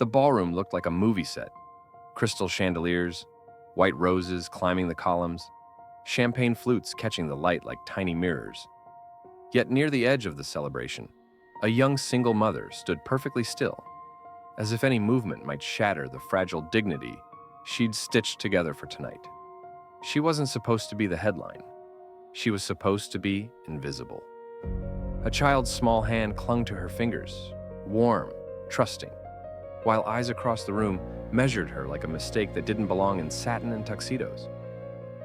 The ballroom looked like a movie set. Crystal chandeliers, white roses climbing the columns, champagne flutes catching the light like tiny mirrors. Yet near the edge of the celebration, a young single mother stood perfectly still, as if any movement might shatter the fragile dignity she'd stitched together for tonight. She wasn't supposed to be the headline. She was supposed to be invisible. A child's small hand clung to her fingers, warm, trusting, while eyes across the room measured her like a mistake that didn't belong in satin and tuxedos.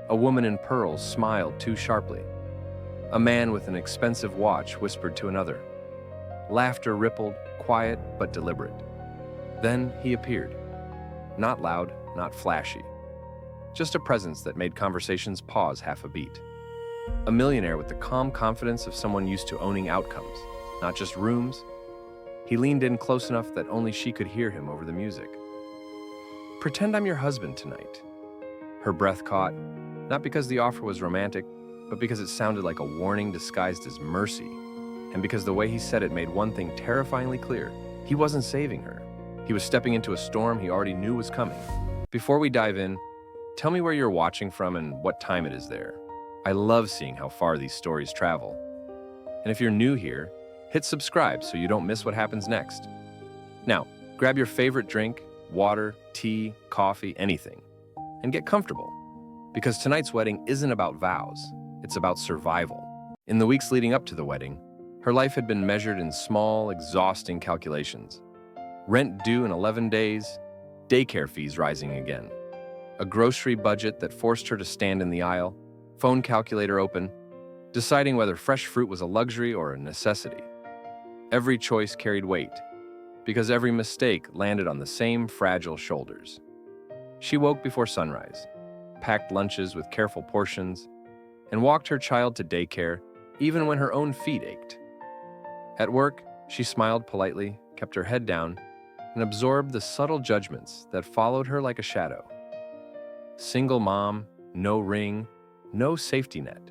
A woman in pearls smiled too sharply. A man with an expensive watch whispered to another. Laughter rippled, quiet but deliberate. Then he appeared. Not loud, not flashy. Just a presence that made conversations pause half a beat. A millionaire with the calm confidence of someone used to owning outcomes, not just rooms. He leaned in close enough that only she could hear him over the music. "Pretend I'm your husband tonight." Her breath caught, not because the offer was romantic, but because it sounded like a warning disguised as mercy, and because the way he said it made one thing terrifyingly clear. He wasn't saving her. He was stepping into a storm he already knew was coming. Before we dive in, tell me where you're watching from and what time it is there. I love seeing how far these stories travel. And if you're new here, hit subscribe so you don't miss what happens next. Now, grab your favorite drink, water, tea, coffee, anything, and get comfortable. Because tonight's wedding isn't about vows, it's about survival. In the weeks leading up to the wedding, her life had been measured in small, exhausting calculations. Rent due in 11 days, daycare fees rising again, a grocery budget that forced her to stand in the aisle, phone calculator open, deciding whether fresh fruit was a luxury or a necessity. Every choice carried weight, because every mistake landed on the same fragile shoulders. She woke before sunrise, packed lunches with careful portions, and walked her child to daycare even when her own feet ached. At work, she smiled politely, kept her head down, and absorbed the subtle judgments that followed her like a shadow. Single mom, no ring, no safety net.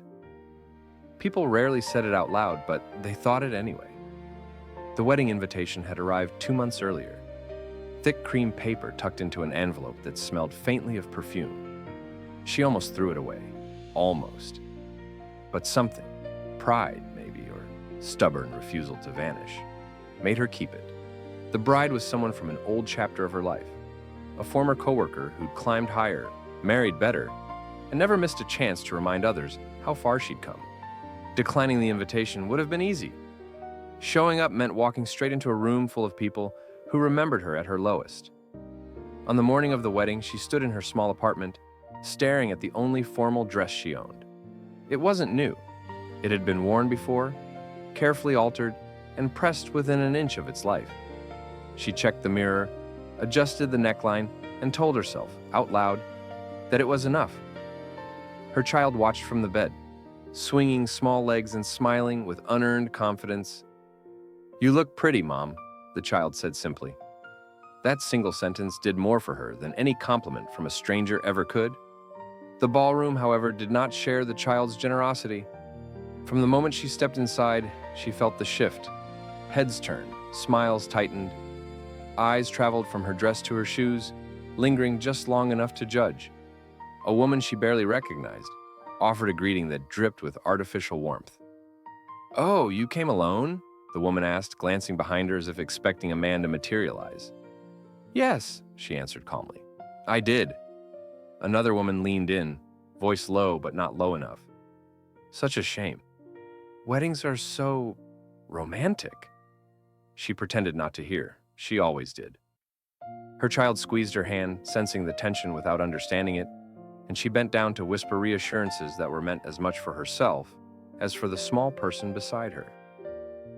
People rarely said it out loud, but they thought it anyway. The wedding invitation had arrived 2 months earlier, thick cream paper tucked into an envelope that smelled faintly of perfume. She almost threw it away. Almost. But something, pride maybe, or stubborn refusal to vanish, made her keep it. The bride was someone from an old chapter of her life, a former coworker who'd climbed higher, married better, and never missed a chance to remind others how far she'd come. Declining the invitation would have been easy. Showing up meant walking straight into a room full of people who remembered her at her lowest. On the morning of the wedding, she stood in her small apartment, staring at the only formal dress she owned. It wasn't new. It had been worn before, carefully altered, and pressed within an inch of its life. She checked the mirror, adjusted the neckline, and told herself, out loud, that it was enough. Her child watched from the bed, swinging small legs and smiling with unearned confidence. "You look pretty, Mom," the child said simply. That single sentence did more for her than any compliment from a stranger ever could. The ballroom, however, did not share the child's generosity. From the moment she stepped inside, she felt the shift. Heads turned, smiles tightened. Eyes traveled from her dress to her shoes, lingering just long enough to judge. A woman she barely recognized offered a greeting that dripped with artificial warmth. "Oh, you came alone?" the woman asked, glancing behind her as if expecting a man to materialize. "Yes," she answered calmly. "I did." Another woman leaned in, voice low but not low enough. "Such a shame. Weddings are so romantic." She pretended not to hear. She always did. Her child squeezed her hand, sensing the tension without understanding it, and she bent down to whisper reassurances that were meant as much for herself as for the small person beside her.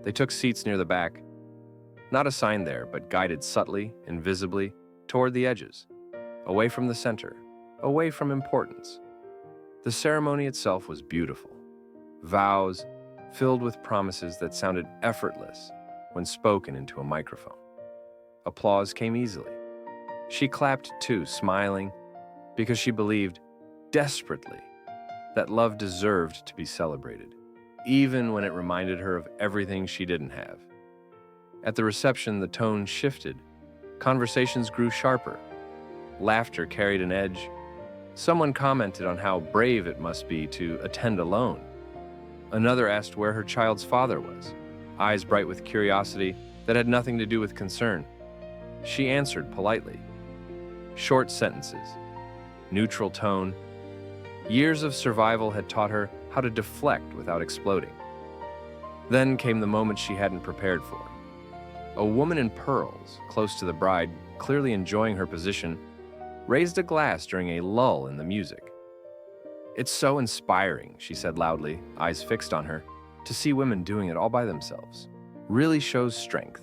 They took seats near the back, not assigned there, but guided subtly, invisibly, toward the edges, away from the center, away from importance. The ceremony itself was beautiful. Vows filled with promises that sounded effortless when spoken into a microphone. Applause came easily. She clapped too, smiling, because she believed, desperately, that love deserved to be celebrated, even when it reminded her of everything she didn't have. At the reception, the tone shifted, Conversations grew sharper. Laughter carried an edge. Someone commented on how brave it must be to attend alone. Another asked where her child's father was, eyes bright with curiosity that had nothing to do with concern. She answered politely. Short sentences, neutral tone. Years of survival had taught her how to deflect without exploding. Then came the moment she hadn't prepared for. A woman in pearls, close to the bride, clearly enjoying her position, raised a glass during a lull in the music. "It's so inspiring," she said loudly, eyes fixed on her. "To see women doing it all by themselves really shows strength."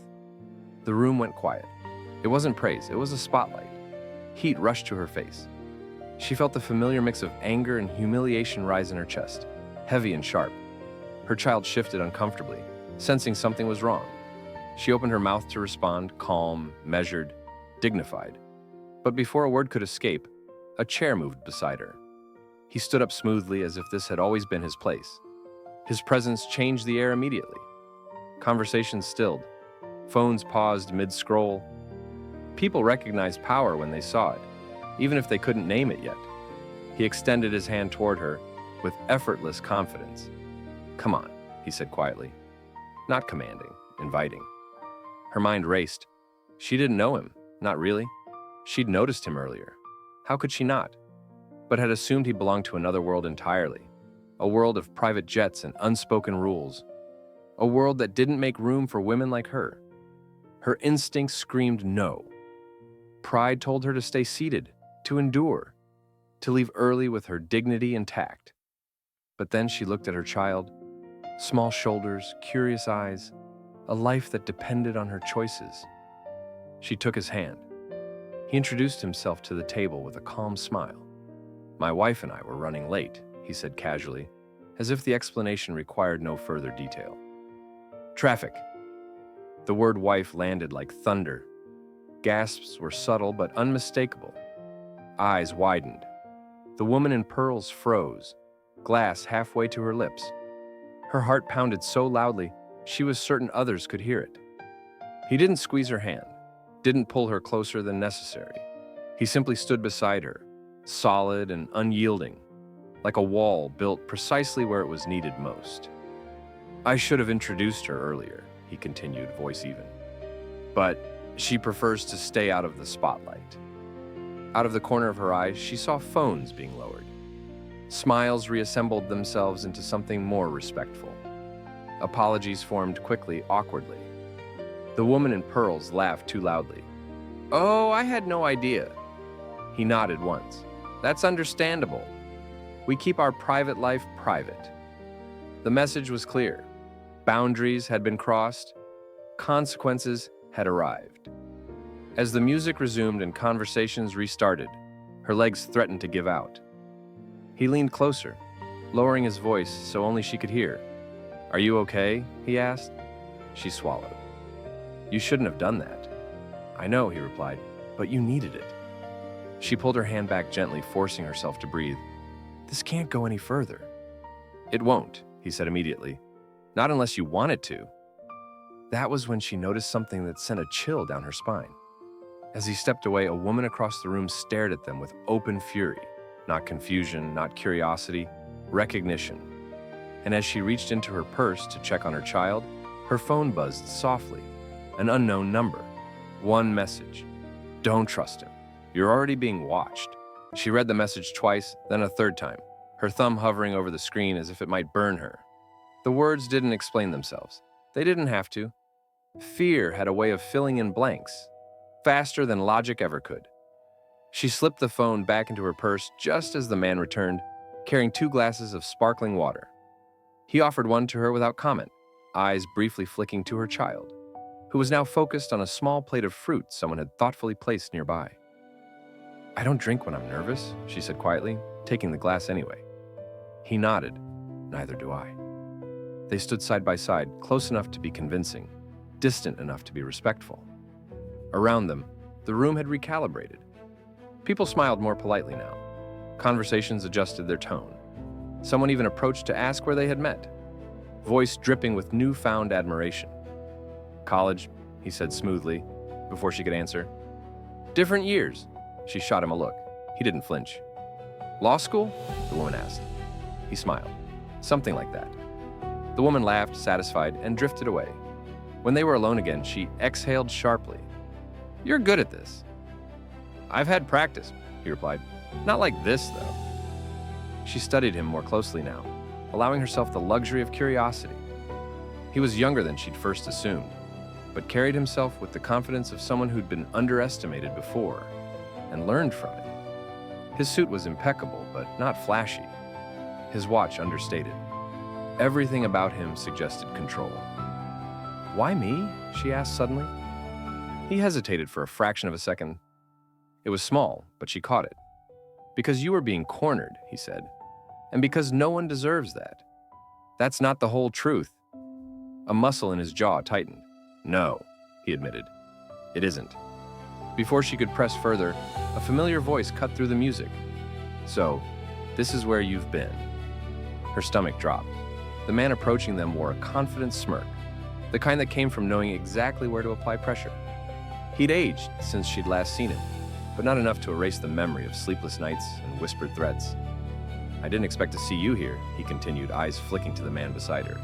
The room went quiet. It wasn't praise, it was a spotlight. Heat rushed to her face. She felt the familiar mix of anger and humiliation rise in her chest, heavy and sharp. Her child shifted uncomfortably, sensing something was wrong. She opened her mouth to respond, calm, measured, dignified. But before a word could escape, a chair moved beside her. He stood up smoothly as if this had always been his place. His presence changed the air immediately. Conversations stilled. Phones paused mid-scroll. People recognized power when they saw it, even if they couldn't name it yet. He extended his hand toward her with effortless confidence. "Come on," he said quietly. Not commanding, inviting. Her mind raced. She didn't know him, not really. She'd noticed him earlier. How could she not? But had assumed he belonged to another world entirely. A world of private jets and unspoken rules. A world that didn't make room for women like her. Her instincts screamed no. Pride told her to stay seated, to endure, to leave early with her dignity intact. But then she looked at her child. Small shoulders, curious eyes, a life that depended on her choices. She took his hand. He introduced himself to the table with a calm smile. "My wife and I were running late," he said casually, as if the explanation required no further detail. "Traffic." The word wife landed like thunder. Gasps were subtle but unmistakable. Eyes widened. The woman in pearls froze, glass halfway to her lips. Her heart pounded so loudly, she was certain others could hear it. He didn't squeeze her hand, didn't pull her closer than necessary. He simply stood beside her, solid and unyielding, like a wall built precisely where it was needed most. "I should have introduced her earlier," he continued, voice even. "But she prefers to stay out of the spotlight." Out of the corner of her eyes, she saw phones being lowered. Smiles reassembled themselves into something more respectful. Apologies formed quickly, awkwardly. The woman in pearls laughed too loudly. "Oh, I had no idea." He nodded once. "That's understandable. We keep our private life private." The message was clear. Boundaries had been crossed. Consequences had arrived. As the music resumed and conversations restarted, her legs threatened to give out. He leaned closer, lowering his voice so only she could hear. "Are you okay?" he asked. She swallowed. "You shouldn't have done that." "I know," he replied, "but you needed it." She pulled her hand back gently, forcing herself to breathe. "This can't go any further." "It won't," he said immediately. "Not unless you want it to." That was when she noticed something that sent a chill down her spine. As he stepped away, a woman across the room stared at them with open fury. Not confusion, not curiosity, recognition. And as she reached into her purse to check on her child, her phone buzzed softly. An unknown number. One message. "Don't trust him. You're already being watched." She read the message twice, then a third time, her thumb hovering over the screen as if it might burn her. The words didn't explain themselves. They didn't have to. Fear had a way of filling in blanks, faster than logic ever could. She slipped the phone back into her purse just as the man returned, carrying 2 glasses of sparkling water. He offered one to her without comment, eyes briefly flicking to her child, who was now focused on a small plate of fruit someone had thoughtfully placed nearby. "I don't drink when I'm nervous," she said quietly, taking the glass anyway. He nodded. "Neither do I." They stood side by side, close enough to be convincing, distant enough to be respectful. Around them, the room had recalibrated. People smiled more politely now. Conversations adjusted their tone. Someone even approached to ask where they had met, voice dripping with newfound admiration. "College," he said smoothly, before she could answer. Different years. She shot him a look. He didn't flinch. Law school? The woman asked. He smiled. Something like that. The woman laughed, satisfied, and drifted away. When they were alone again, she exhaled sharply. You're good at this. I've had practice, he replied. Not like this, though. She studied him more closely now, allowing herself the luxury of curiosity. He was younger than she'd first assumed, but carried himself with the confidence of someone who'd been underestimated before and learned from it. His suit was impeccable, but not flashy. His watch understated. Everything about him suggested control. Why me? She asked suddenly. He hesitated for a fraction of a second. It was small, but she caught it. Because you were being cornered, he said, and because no one deserves that. That's not the whole truth. A muscle in his jaw tightened. No, he admitted. It isn't. Before she could press further, a familiar voice cut through the music. So, this is where you've been. Her stomach dropped. The man approaching them wore a confident smirk, the kind that came from knowing exactly where to apply pressure. He'd aged since she'd last seen him, but not enough to erase the memory of sleepless nights and whispered threats. I didn't expect to see you here, he continued, eyes flicking to the man beside her.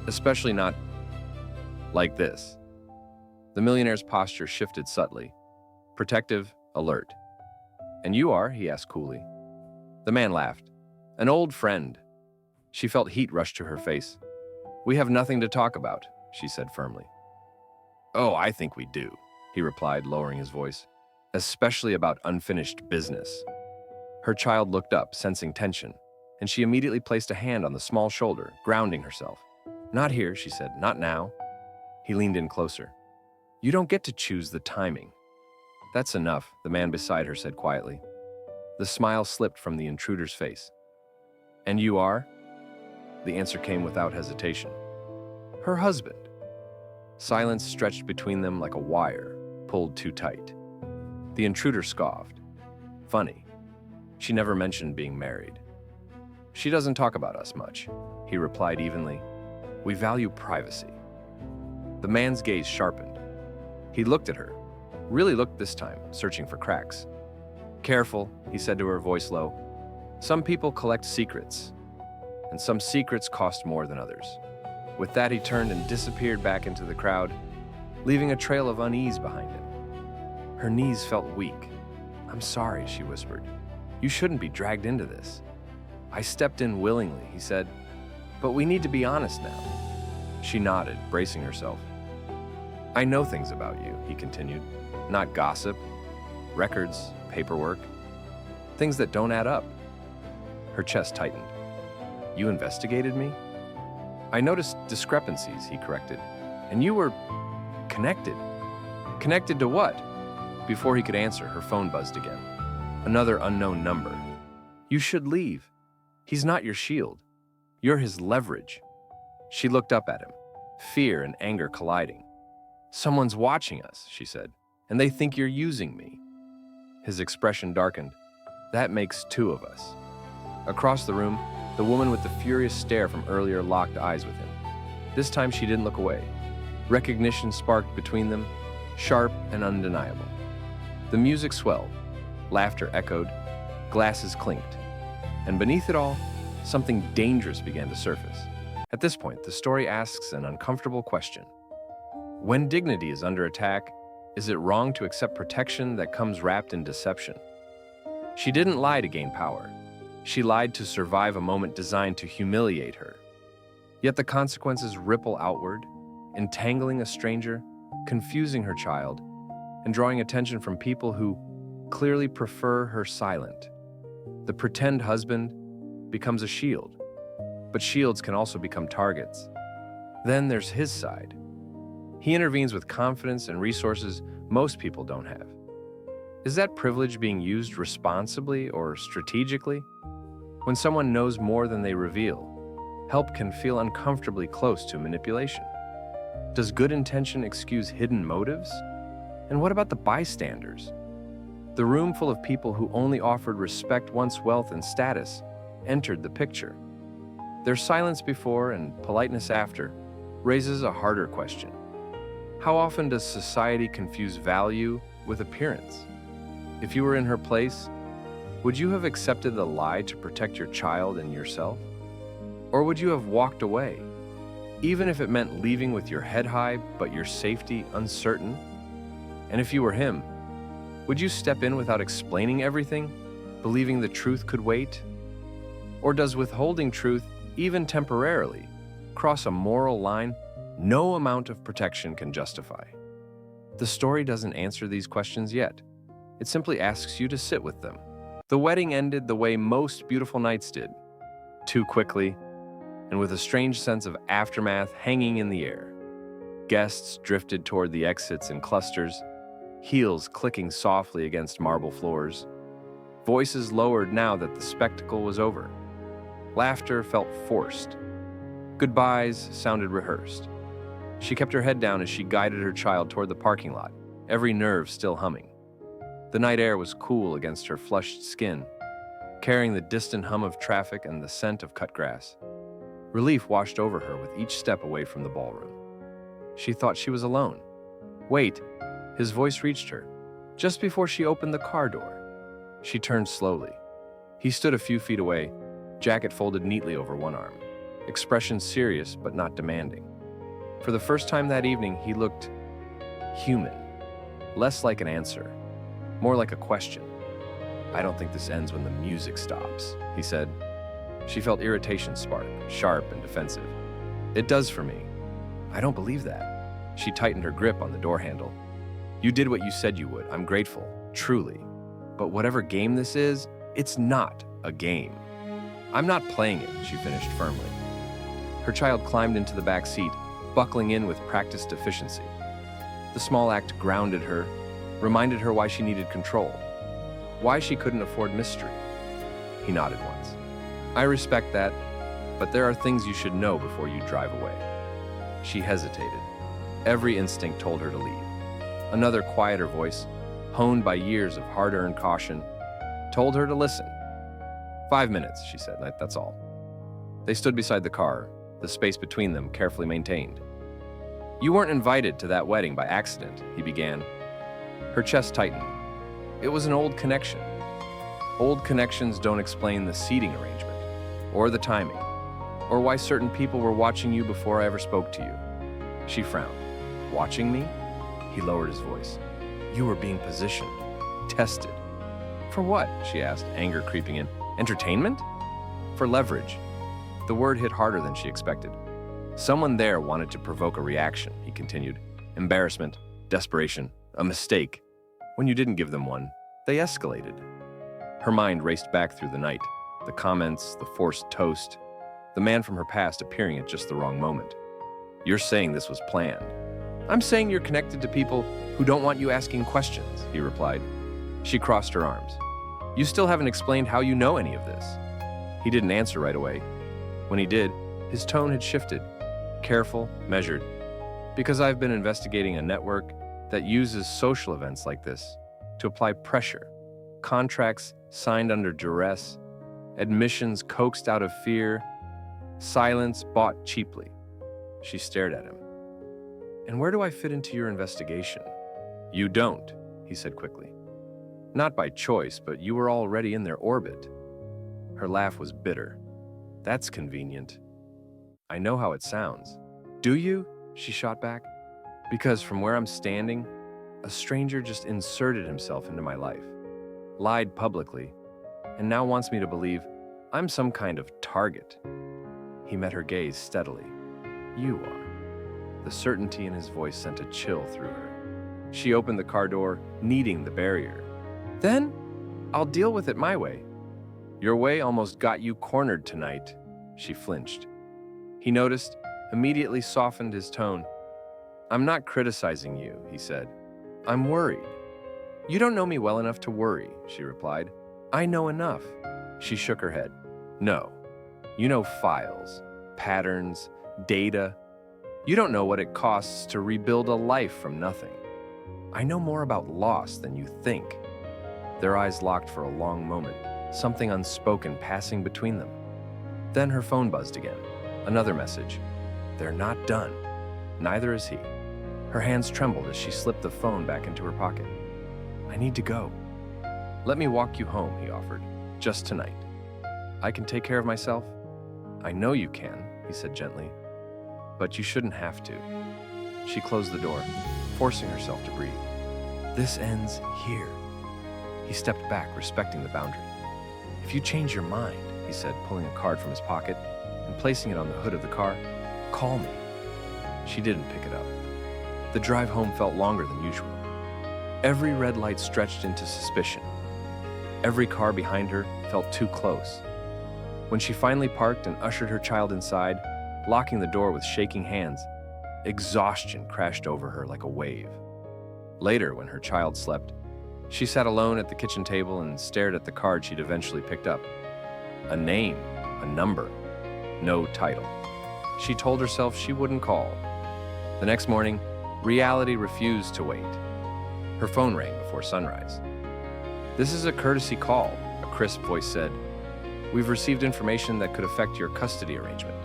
Especially not like this. The millionaire's posture shifted subtly, protective, alert. And you are? He asked coolly. The man laughed. An old friend. She felt heat rush to her face. We have nothing to talk about, she said firmly. Oh, I think we do, he replied, lowering his voice. Especially about unfinished business. Her child looked up, sensing tension, and she immediately placed a hand on the small shoulder, grounding herself. Not here, she said, not now. He leaned in closer. You don't get to choose the timing. That's enough, the man beside her said quietly. The smile slipped from the intruder's face. And you are? The answer came without hesitation. Her husband. Silence stretched between them like a wire, pulled too tight. The intruder scoffed. Funny. She never mentioned being married. She doesn't talk about us much, he replied evenly. We value privacy. The man's gaze sharpened. He looked at her, really looked this time, searching for cracks. Careful, he said to her, voice low. Some people collect secrets, and some secrets cost more than others. With that, he turned and disappeared back into the crowd, leaving a trail of unease behind him. Her knees felt weak. I'm sorry, she whispered. You shouldn't be dragged into this. I stepped in willingly, he said, but we need to be honest now. She nodded, bracing herself. I know things about you, he continued. Not gossip, records, paperwork, things that don't add up. Her chest tightened. You investigated me? I noticed discrepancies, he corrected. And you were connected. Connected to what? Before he could answer, her phone buzzed again. Another unknown number. You should leave. He's not your shield. You're his leverage. She looked up at him, fear and anger colliding. Someone's watching us, she said, and they think you're using me. His expression darkened. That makes two of us. Across the room, the woman with the furious stare from earlier locked eyes with him. This time she didn't look away. Recognition sparked between them, sharp and undeniable. The music swelled, laughter echoed, glasses clinked, and beneath it all, something dangerous began to surface. At this point, the story asks an uncomfortable question. When dignity is under attack, is it wrong to accept protection that comes wrapped in deception? She didn't lie to gain power. She lied to survive a moment designed to humiliate her. Yet the consequences ripple outward, entangling a stranger, confusing her child, and drawing attention from people who clearly prefer her silent. The pretend husband becomes a shield, but shields can also become targets. Then there's his side. He intervenes with confidence and resources most people don't have. Is that privilege being used responsibly or strategically? When someone knows more than they reveal, help can feel uncomfortably close to manipulation. Does good intention excuse hidden motives? And what about the bystanders? The room full of people who only offered respect once wealth and status entered the picture. Their silence before and politeness after raises a harder question. How often does society confuse value with appearance? If you were in her place, would you have accepted the lie to protect your child and yourself? Or would you have walked away, even if it meant leaving with your head high but your safety uncertain? And if you were him, would you step in without explaining everything, believing the truth could wait? Or does withholding truth, even temporarily, cross a moral line no amount of protection can justify? The story doesn't answer these questions yet. It simply asks you to sit with them. The wedding ended the way most beautiful nights did, too quickly, and with a strange sense of aftermath hanging in the air. Guests drifted toward the exits in clusters, heels clicking softly against marble floors. Voices lowered now that the spectacle was over. Laughter felt forced. Goodbyes sounded rehearsed. She kept her head down as she guided her child toward the parking lot, every nerve still humming. The night air was cool against her flushed skin, carrying the distant hum of traffic and the scent of cut grass. Relief washed over her with each step away from the ballroom. She thought she was alone. Wait, his voice reached her, just before she opened the car door. She turned slowly. He stood a few feet away, jacket folded neatly over one arm, expression serious but not demanding. For the first time that evening, he looked human, less like an answer, more like a question. "I don't think this ends when the music stops," he said. She felt irritation spark, sharp and defensive. "It does for me." "I don't believe that." She tightened her grip on the door handle. "You did what you said you would. I'm grateful, truly. But whatever game this is, it's not a game." "I'm not playing it," she finished firmly. Her child climbed into the back seat, buckling in with practiced efficiency. The small act grounded her, reminded her why she needed control, why she couldn't afford mystery. He nodded once. "I respect that, but there are things you should know before you drive away." She hesitated. Every instinct told her to leave. Another quieter voice, honed by years of hard-earned caution, told her to listen. 5 minutes, she said, that's all. They stood beside the car, the space between them carefully maintained. "You weren't invited to that wedding by accident," he began. Her chest tightened. It was an old connection. Old connections don't explain the seating arrangement, or the timing, or why certain people were watching you before I ever spoke to you. She frowned. "Watching me?" He lowered his voice. "You were being positioned, tested." "For what?" she asked, anger creeping in. "Entertainment?" "For leverage." The word hit harder than she expected. "Someone there wanted to provoke a reaction," he continued. "Embarrassment, desperation, a mistake. When you didn't give them one, they escalated." Her mind raced back through the night, the comments, the forced toast, the man from her past appearing at just the wrong moment. "You're saying this was planned." "I'm saying you're connected to people who don't want you asking questions," he replied. She crossed her arms. "You still haven't explained how you know any of this." He didn't answer right away. When he did, his tone had shifted, careful, measured. "Because I've been investigating a network that uses social events like this to apply pressure, contracts signed under duress, admissions coaxed out of fear, silence bought cheaply." She stared at him. "And where do I fit into your investigation?" "You don't," he said quickly. "Not by choice, but you were already in their orbit." Her laugh was bitter. "That's convenient." "I know how it sounds." "Do you?" she shot back. "Because from where I'm standing, a stranger just inserted himself into my life, lied publicly, and now wants me to believe I'm some kind of target." He met her gaze steadily. "You are." The certainty in his voice sent a chill through her. She opened the car door, kneading the barrier. "Then, I'll deal with it my way." "Your way almost got you cornered tonight." She flinched. He noticed, immediately softened his tone. "I'm not criticizing you," he said. "I'm worried." "You don't know me well enough to worry," she replied. "I know enough." She shook her head. "No. You know files, patterns, data. You don't know what it costs to rebuild a life from nothing. I know more about loss than you think." Their eyes locked for a long moment, something unspoken passing between them. Then her phone buzzed again. Another message. "They're not done. Neither is he." Her hands trembled as she slipped the phone back into her pocket. "I need to go." "Let me walk you home," he offered. "Just tonight. I can take care of myself." "I know you can," he said gently. "But you shouldn't have to." She closed the door, forcing herself to breathe. "This ends here." He stepped back, respecting the boundary. "If you change your mind," he said, pulling a card from his pocket and placing it on the hood of the car, "call me." She didn't pick it up. The drive home felt longer than usual. Every red light stretched into suspicion. Every car behind her felt too close. When she finally parked and ushered her child inside, locking the door with shaking hands, exhaustion crashed over her like a wave. Later, when her child slept, she sat alone at the kitchen table and stared at the card she'd eventually picked up. A name, a number, no title. She told herself she wouldn't call. The next morning, reality refused to wait. Her phone rang before sunrise. "This is a courtesy call," a crisp voice said. "We've received information that could affect your custody arrangement."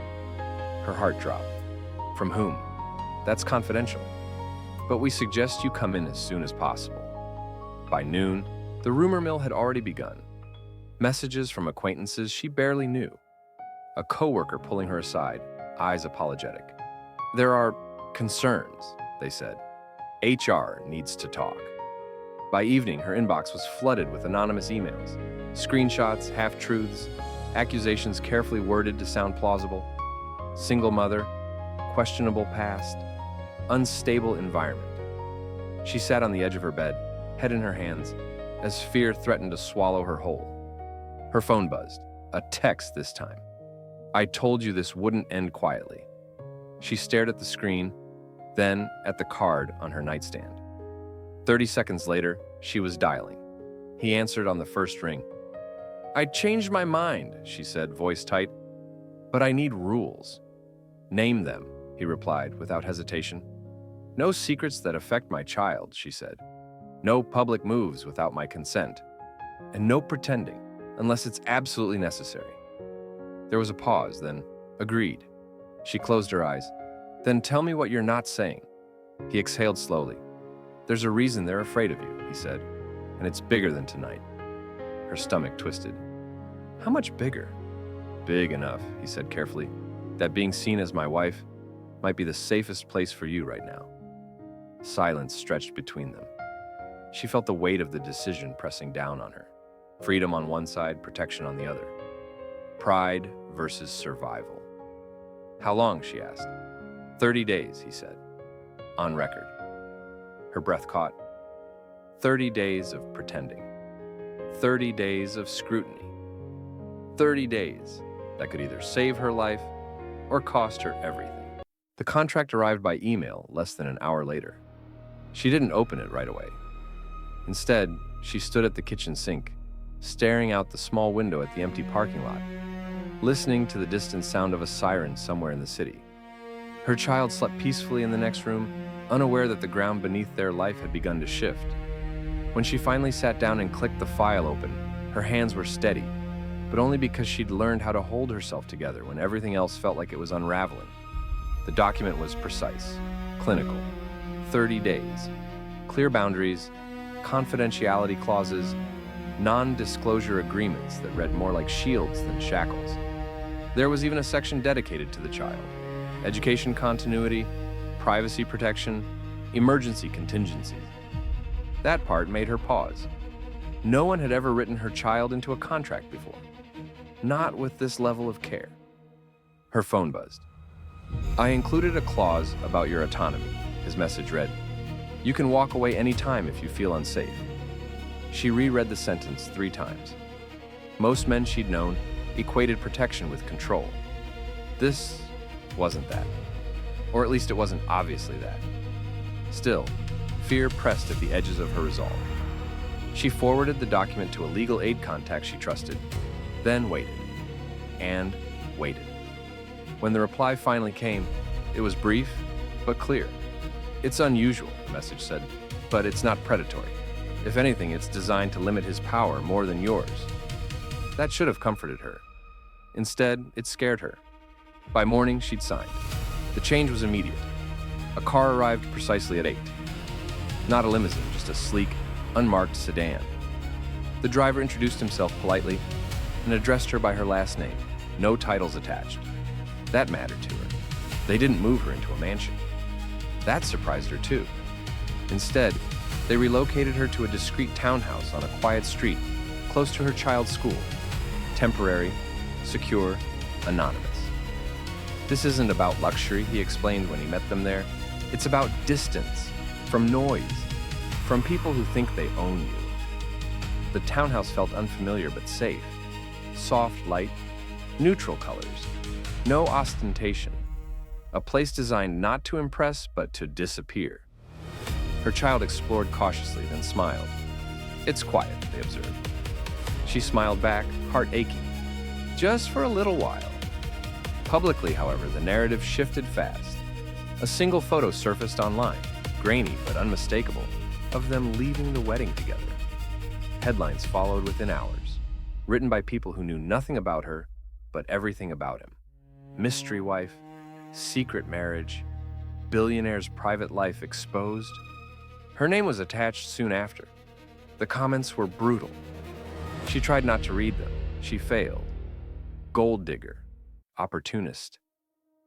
Her heart dropped. "From whom?" "That's confidential. But we suggest you come in as soon as possible." By noon, the rumor mill had already begun. Messages from acquaintances she barely knew. A coworker pulling her aside, eyes apologetic. "There are concerns," they said. "HR needs to talk." By evening, her inbox was flooded with anonymous emails, screenshots, half-truths, accusations carefully worded to sound plausible. Single mother, questionable past, unstable environment. She sat on the edge of her bed, head in her hands, as fear threatened to swallow her whole. Her phone buzzed, a text this time. "I told you this wouldn't end quietly." She stared at the screen, then at the card on her nightstand. 30 seconds later, she was dialing. He answered on the first ring. "I changed my mind," she said, voice tight. "But I need rules." "Name them," he replied without hesitation. "No secrets that affect my child," she said. "No public moves without my consent. And no pretending, unless it's absolutely necessary." There was a pause, then, "Agreed." She closed her eyes. "Then tell me what you're not saying." He exhaled slowly. "There's a reason they're afraid of you," he said, "and it's bigger than tonight." Her stomach twisted. "How much bigger?" "Big enough," he said carefully, "that being seen as my wife might be the safest place for you right now." Silence stretched between them. She felt the weight of the decision pressing down on her. Freedom on one side, protection on the other. Pride versus survival. "How long?" she asked. 30 days, he said. On record. Her breath caught. 30 days of pretending. 30 days of scrutiny. 30 days that could either save her life or cost her everything. The contract arrived by email less than an hour later. She didn't open it right away. Instead, she stood at the kitchen sink, staring out the small window at the empty parking lot, listening to the distant sound of a siren somewhere in the city. Her child slept peacefully in the next room, unaware that the ground beneath their life had begun to shift. When she finally sat down and clicked the file open, her hands were steady, but only because she'd learned how to hold herself together when everything else felt like it was unraveling. The document was precise, clinical, 30 days, clear boundaries, confidentiality clauses, non-disclosure agreements that read more like shields than shackles. There was even a section dedicated to the child. Education continuity, privacy protection, emergency contingencies. That part made her pause. No one had ever written her child into a contract before. Not with this level of care. Her phone buzzed. "I included a clause about your autonomy," his message read. "You can walk away anytime if you feel unsafe." She reread the sentence 3 times. Most men she'd known equated protection with control. This wasn't that. Or at least it wasn't obviously that. Still, fear pressed at the edges of her resolve. She forwarded the document to a legal aid contact she trusted, then waited. And waited. When the reply finally came, it was brief, but clear. "It's unusual," the message said, "but it's not predatory. If anything, it's designed to limit his power more than yours." That should have comforted her. Instead, it scared her. By morning, she'd signed. The change was immediate. A car arrived precisely at 8. Not a limousine, just a sleek, unmarked sedan. The driver introduced himself politely and addressed her by her last name, no titles attached. That mattered to her. They didn't move her into a mansion. That surprised her too. Instead, they relocated her to a discreet townhouse on a quiet street close to her child's school. Temporary, secure, anonymous. This isn't about luxury, he explained when he met them there. It's about distance, from noise, from people who think they own you. The townhouse felt unfamiliar but safe. Soft light, neutral colors, no ostentation. A place designed not to impress but to disappear. Her child explored cautiously, then smiled. It's quiet, they observed. She smiled back, heart aching. Just for a little while. Publicly, however, the narrative shifted fast. A single photo surfaced online, grainy but unmistakable, of them leaving the wedding together. Headlines followed within hours, written by people who knew nothing about her, but everything about him. Mystery wife, secret marriage, billionaire's private life exposed. Her name was attached soon after. The comments were brutal. She tried not to read them. She failed. Gold digger, opportunist,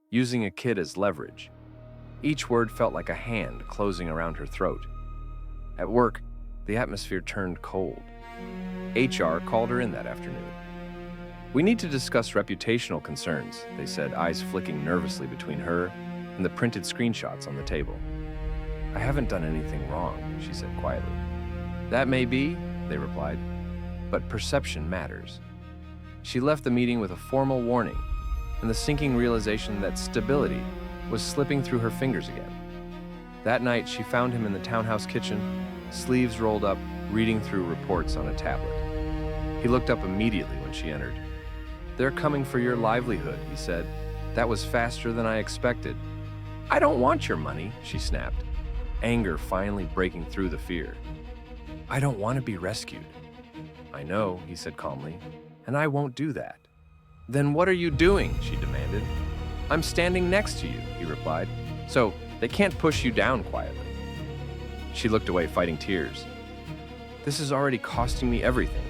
using a kid as leverage. Each word felt like a hand closing around her throat. At work, the atmosphere turned cold. HR called her in that afternoon. We need to discuss reputational concerns, they said, eyes flicking nervously between her and the printed screenshots on the table. I haven't done anything wrong, she said quietly. That may be, they replied, but perception matters. She left the meeting with a formal warning and the sinking realization that stability was slipping through her fingers again. That night, she found him in the townhouse kitchen, sleeves rolled up, reading through reports on a tablet. He looked up immediately when she entered. They're coming for your livelihood, he said. That was faster than I expected. I don't want your money, she snapped, anger finally breaking through the fear. I don't want to be rescued. I know, he said calmly, and I won't do that. Then what are you doing, she demanded. I'm standing next to you, he replied, so they can't push you down quietly. She looked away, fighting tears. This is already costing me everything.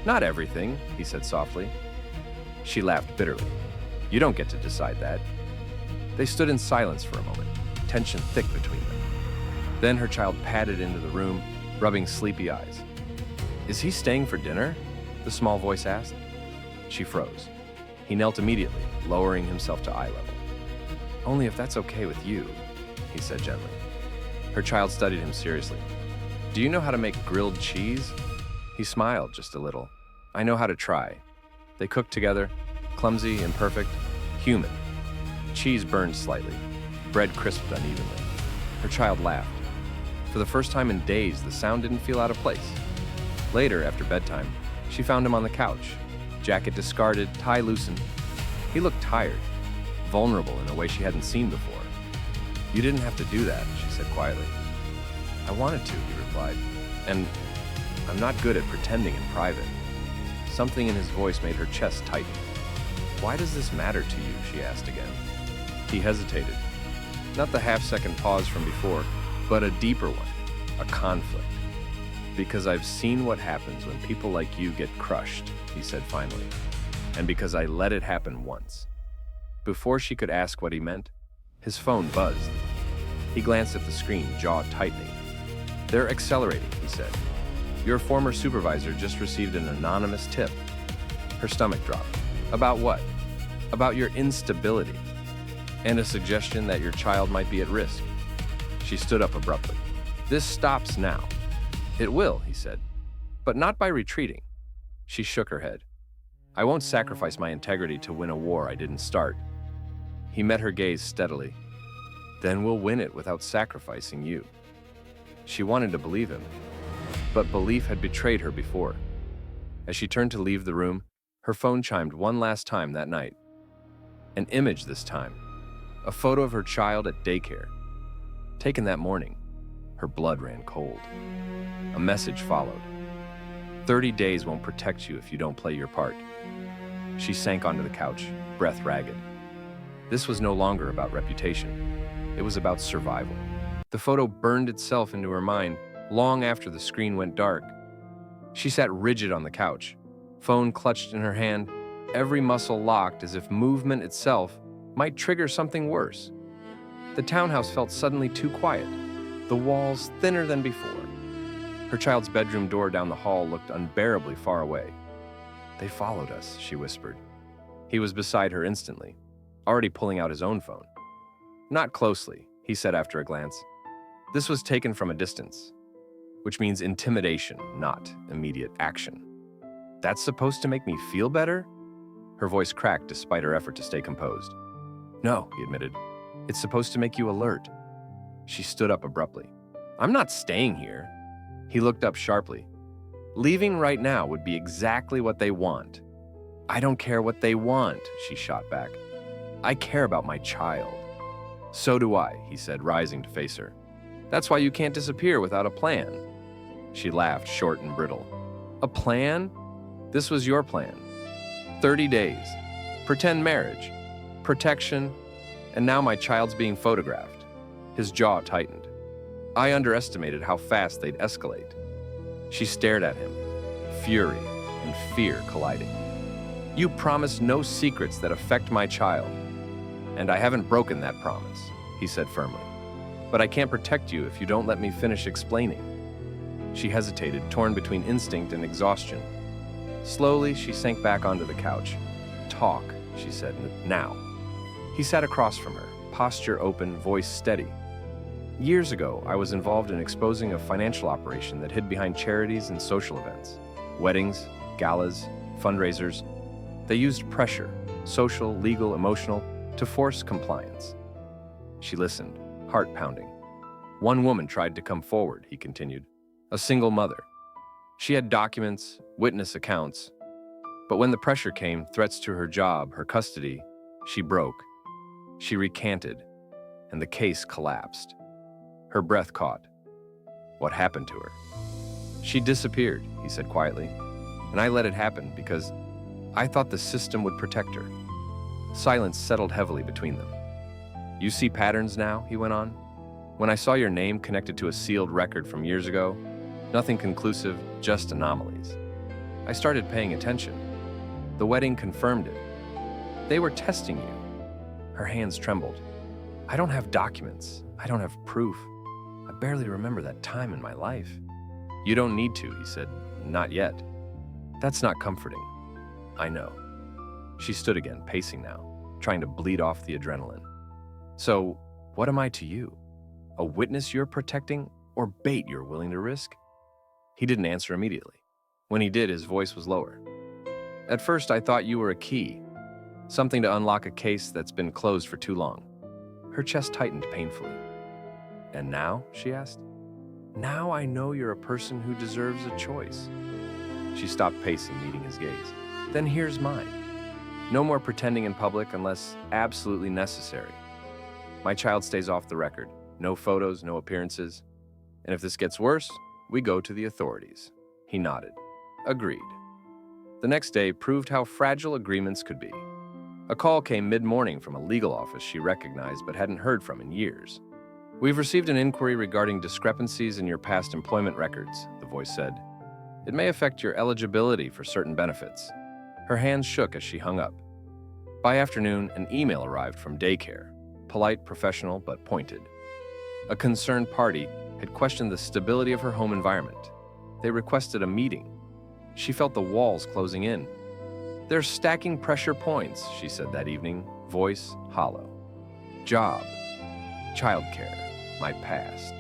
Not everything, he said softly. She laughed bitterly. You don't get to decide that. They stood in silence for a moment, tension thick between them. Then her child padded into the room, rubbing sleepy eyes. Is he staying for dinner? The small voice asked. She froze. He knelt immediately, lowering himself to eye level. Only if that's okay with you, he said gently. Her child studied him seriously. Do you know how to make grilled cheese? He smiled just a little. I know how to try. They cooked together, clumsy, imperfect, human. Cheese burned slightly, bread crisped unevenly. Her child laughed. For the first time in days, the sound didn't feel out of place. Later, after bedtime, she found him on the couch, jacket discarded, tie loosened. He looked tired, vulnerable in a way she hadn't seen before. You didn't have to do that, she said quietly. I wanted to, he replied, and I'm not good at pretending in private. Something in his voice made her chest tighten. Why does this matter to you, she asked again. He hesitated. Not the half-second pause from before, but a deeper one, a conflict. Because I've seen what happens when people like you get crushed, he said finally, and because I let it happen once. Before she could ask what he meant, his phone buzzed. He glanced at the screen, jaw tightening. They're accelerating, he said. Your former supervisor just received an anonymous tip. Her stomach dropped. About what? About your instability, and a suggestion that your child might be at risk. She stood up abruptly. This stops now. It will, he said, but not by retreating. She shook her head. I won't sacrifice my integrity to win a war I didn't start. He met her gaze steadily. Then we'll win it without sacrificing you. She wanted to believe him, but belief had betrayed her before. As she turned to leave the room, her phone chimed one last time that night. An image this time, a photo of her child at daycare. Taken that morning, her blood ran cold. A message followed. 30 days won't protect you if you don't play your part. She sank onto the couch, breath ragged. This was no longer about reputation. It was about survival. The photo burned itself into her mind long after the screen went dark. She sat rigid on the couch, phone clutched in her hand, every muscle locked as if movement itself might trigger something worse. The townhouse felt suddenly too quiet, the walls thinner than before. Her child's bedroom door down the hall looked unbearably far away. "They followed us," she whispered. He was beside her instantly, already pulling out his own phone. "Not closely," he said after a glance. "This was taken from a distance, which means intimidation, not immediate action." "That's supposed to make me feel better?" Her voice cracked despite her effort to stay composed. "No," he admitted. "It's supposed to make you alert." She stood up abruptly. "I'm not staying here." He looked up sharply. "Leaving right now would be exactly what they want." "I don't care what they want," she shot back. "I care about my child." "So do I," he said, rising to face her. "That's why you can't disappear without a plan." She laughed, short and brittle. "A plan? This was your plan. 30 days. Pretend marriage. Protection. And now my child's being photographed." His jaw tightened. I underestimated how fast they'd escalate. She stared at him, fury and fear colliding. "You promised no secrets that affect my child." "And I haven't broken that promise," he said firmly. "But I can't protect you if you don't let me finish explaining." She hesitated, torn between instinct and exhaustion. Slowly, she sank back onto the couch. "Talk," she said, "now." He sat across from her, posture open, voice steady. "Years ago, I was involved in exposing a financial operation that hid behind charities and social events. Weddings, galas, fundraisers. They used pressure, social, legal, emotional, to force compliance." She listened, heart pounding. "One woman tried to come forward," he continued. "A single mother. She had documents, witness accounts. But when the pressure came, threats to her job, her custody, she broke. She recanted, and the case collapsed." Her breath caught. "What happened to her?" "She disappeared," he said quietly. "And I let it happen because I thought the system would protect her." Silence settled heavily between them. "You see patterns now," he went on. "When I saw your name connected to a sealed record from years ago, nothing conclusive, just anomalies. I started paying attention. The wedding confirmed it. They were testing you." Her hands trembled. "I don't have documents. I don't have proof. I barely remember that time in my life." "You don't need to," he said. "Not yet." "That's not comforting." "I know." She stood again, pacing now, trying to bleed off the adrenaline. "So, what am I to you? A witness you're protecting, or bait you're willing to risk?" He didn't answer immediately. When he did, his voice was lower. "At first, I thought you were a key, something to unlock a case that's been closed for too long." Her chest tightened painfully. "And now?" she asked. "Now I know you're a person who deserves a choice." She stopped pacing, meeting his gaze. "Then here's mine. No more pretending in public unless absolutely necessary. My child stays off the record. No photos, no appearances. And if this gets worse, we go to the authorities." He nodded. "Agreed." The next day proved how fragile agreements could be. A call came mid-morning from a legal office she recognized but hadn't heard from in years. "We've received an inquiry regarding discrepancies in your past employment records," the voice said. "It may affect your eligibility for certain benefits." Her hands shook as she hung up. By afternoon, an email arrived from daycare, polite, professional, but pointed. A concerned party had questioned the stability of her home environment. They requested a meeting. She felt the walls closing in. "They're stacking pressure points," she said that evening, voice hollow. "Job, childcare, my past.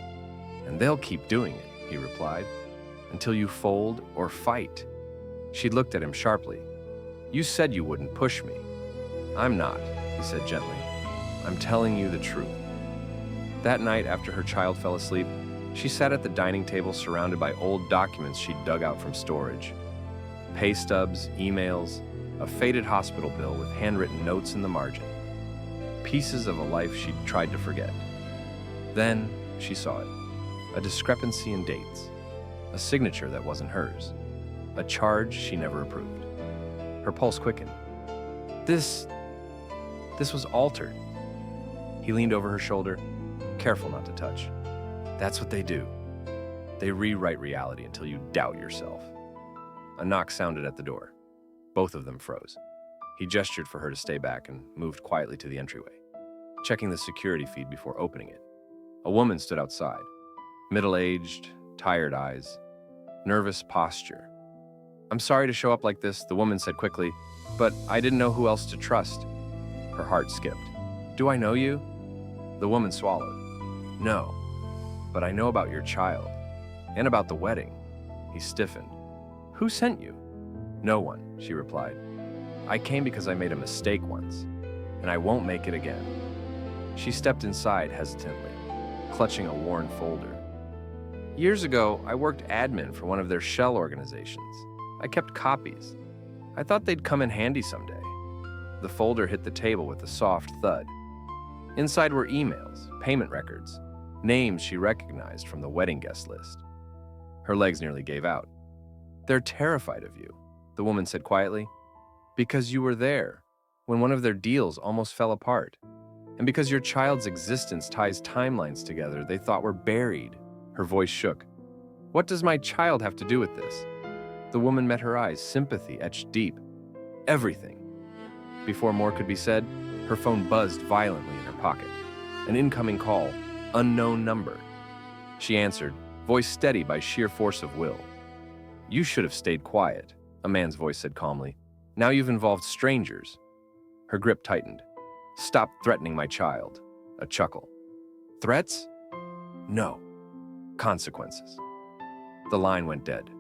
And they'll keep doing it," he replied, "until you fold or fight." She looked at him sharply. "You said you wouldn't push me." "I'm not," he said gently. "I'm telling you the truth." That night, after her child fell asleep, she sat at the dining table surrounded by old documents she'd dug out from storage. Pay stubs, emails, a faded hospital bill with handwritten notes in the margin. Pieces of a life she'd tried to forget. Then she saw it. A discrepancy in dates. A signature that wasn't hers. A charge she never approved. Her pulse quickened. This was altered. He leaned over her shoulder, careful not to touch. "That's what they do. They rewrite reality until you doubt yourself." A knock sounded at the door. Both of them froze. He gestured for her to stay back and moved quietly to the entryway, checking the security feed before opening it. A woman stood outside, middle-aged, tired eyes, nervous posture. "I'm sorry to show up like this," the woman said quickly, "but I didn't know who else to trust." Her heart skipped. "Do I know you?" The woman swallowed. "No, but I know about your child, and about the wedding." He stiffened. "Who sent you?" "No one," she replied. "I came because I made a mistake once, and I won't make it again." She stepped inside hesitantly, clutching a worn folder. "Years ago, I worked admin for one of their shell organizations. I kept copies. I thought they'd come in handy someday." The folder hit the table with a soft thud. Inside were emails, payment records, names she recognized from the wedding guest list. Her legs nearly gave out. "They're terrified of you," the woman said quietly, "because you were there when one of their deals almost fell apart. And because your child's existence ties timelines together they thought were buried." Her voice shook. "What does my child have to do with this?" The woman met her eyes, sympathy etched deep. "Everything." Before more could be said, her phone buzzed violently in her pocket. An incoming call, unknown number. She answered, voice steady by sheer force of will. "You should have stayed quiet," a man's voice said calmly. "Now you've involved strangers." Her grip tightened. "Stop threatening my child." A chuckle. "Threats? No. Consequences." The line went dead.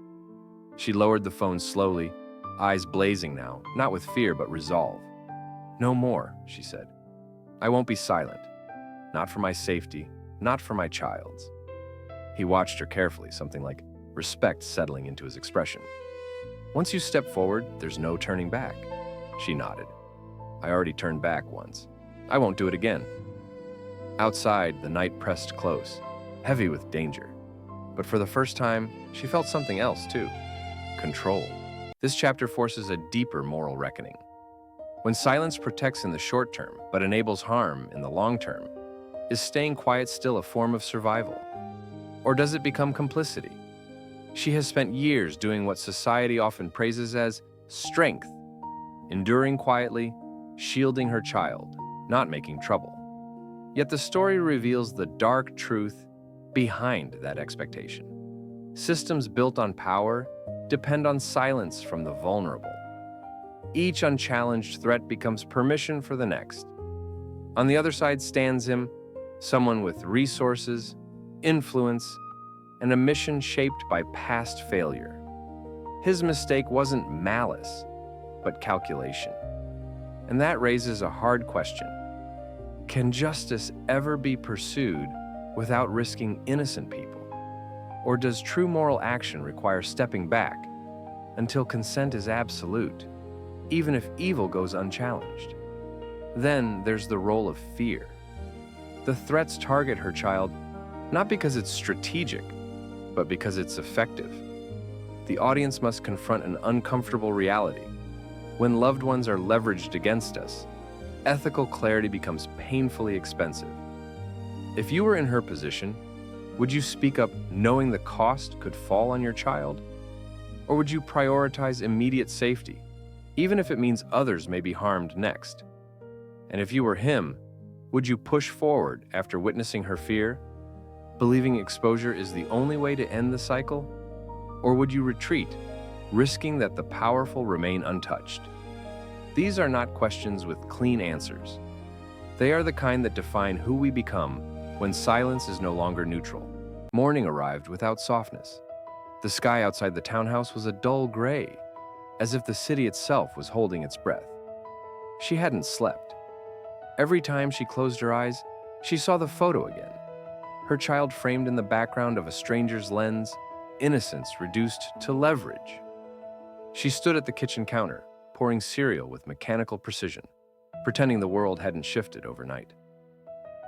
She lowered the phone slowly, eyes blazing now, not with fear but resolve. "No more," she said. "I won't be silent. Not for my safety, not for my child's." He watched her carefully, something like respect settling into his expression. "Once you step forward, there's no turning back." She nodded. "I already turned back once. I won't do it again." Outside, the night pressed close, heavy with danger. But for the first time, she felt something else too. Control. This chapter forces a deeper moral reckoning. When silence protects in the short term but enables harm in the long term, is staying quiet still a form of survival? Or does it become complicity? She has spent years doing what society often praises as strength, enduring quietly, shielding her child, not making trouble. Yet the story reveals the dark truth behind that expectation. Systems built on power depend on silence from the vulnerable. Each unchallenged threat becomes permission for the next. On the other side stands him, someone with resources, influence, and a mission shaped by past failure. His mistake wasn't malice, but calculation. And that raises a hard question. Can justice ever be pursued without risking innocent people? Or does true moral action require stepping back until consent is absolute, even if evil goes unchallenged? Then there's the role of fear. The threats target her child not because it's strategic, but because it's effective. The audience must confront an uncomfortable reality. When loved ones are leveraged against us, ethical clarity becomes painfully expensive. If you were in her position, would you speak up knowing the cost could fall on your child? Or would you prioritize immediate safety, even if it means others may be harmed next? And if you were him, would you push forward after witnessing her fear, believing exposure is the only way to end the cycle? Or would you retreat, risking that the powerful remain untouched? These are not questions with clean answers. They are the kind that define who we become when silence is no longer neutral. Morning arrived without softness. The sky outside the townhouse was a dull gray, as if the city itself was holding its breath. She hadn't slept. Every time she closed her eyes, she saw the photo again. Her child framed in the background of a stranger's lens, innocence reduced to leverage. She stood at the kitchen counter, pouring cereal with mechanical precision, pretending the world hadn't shifted overnight.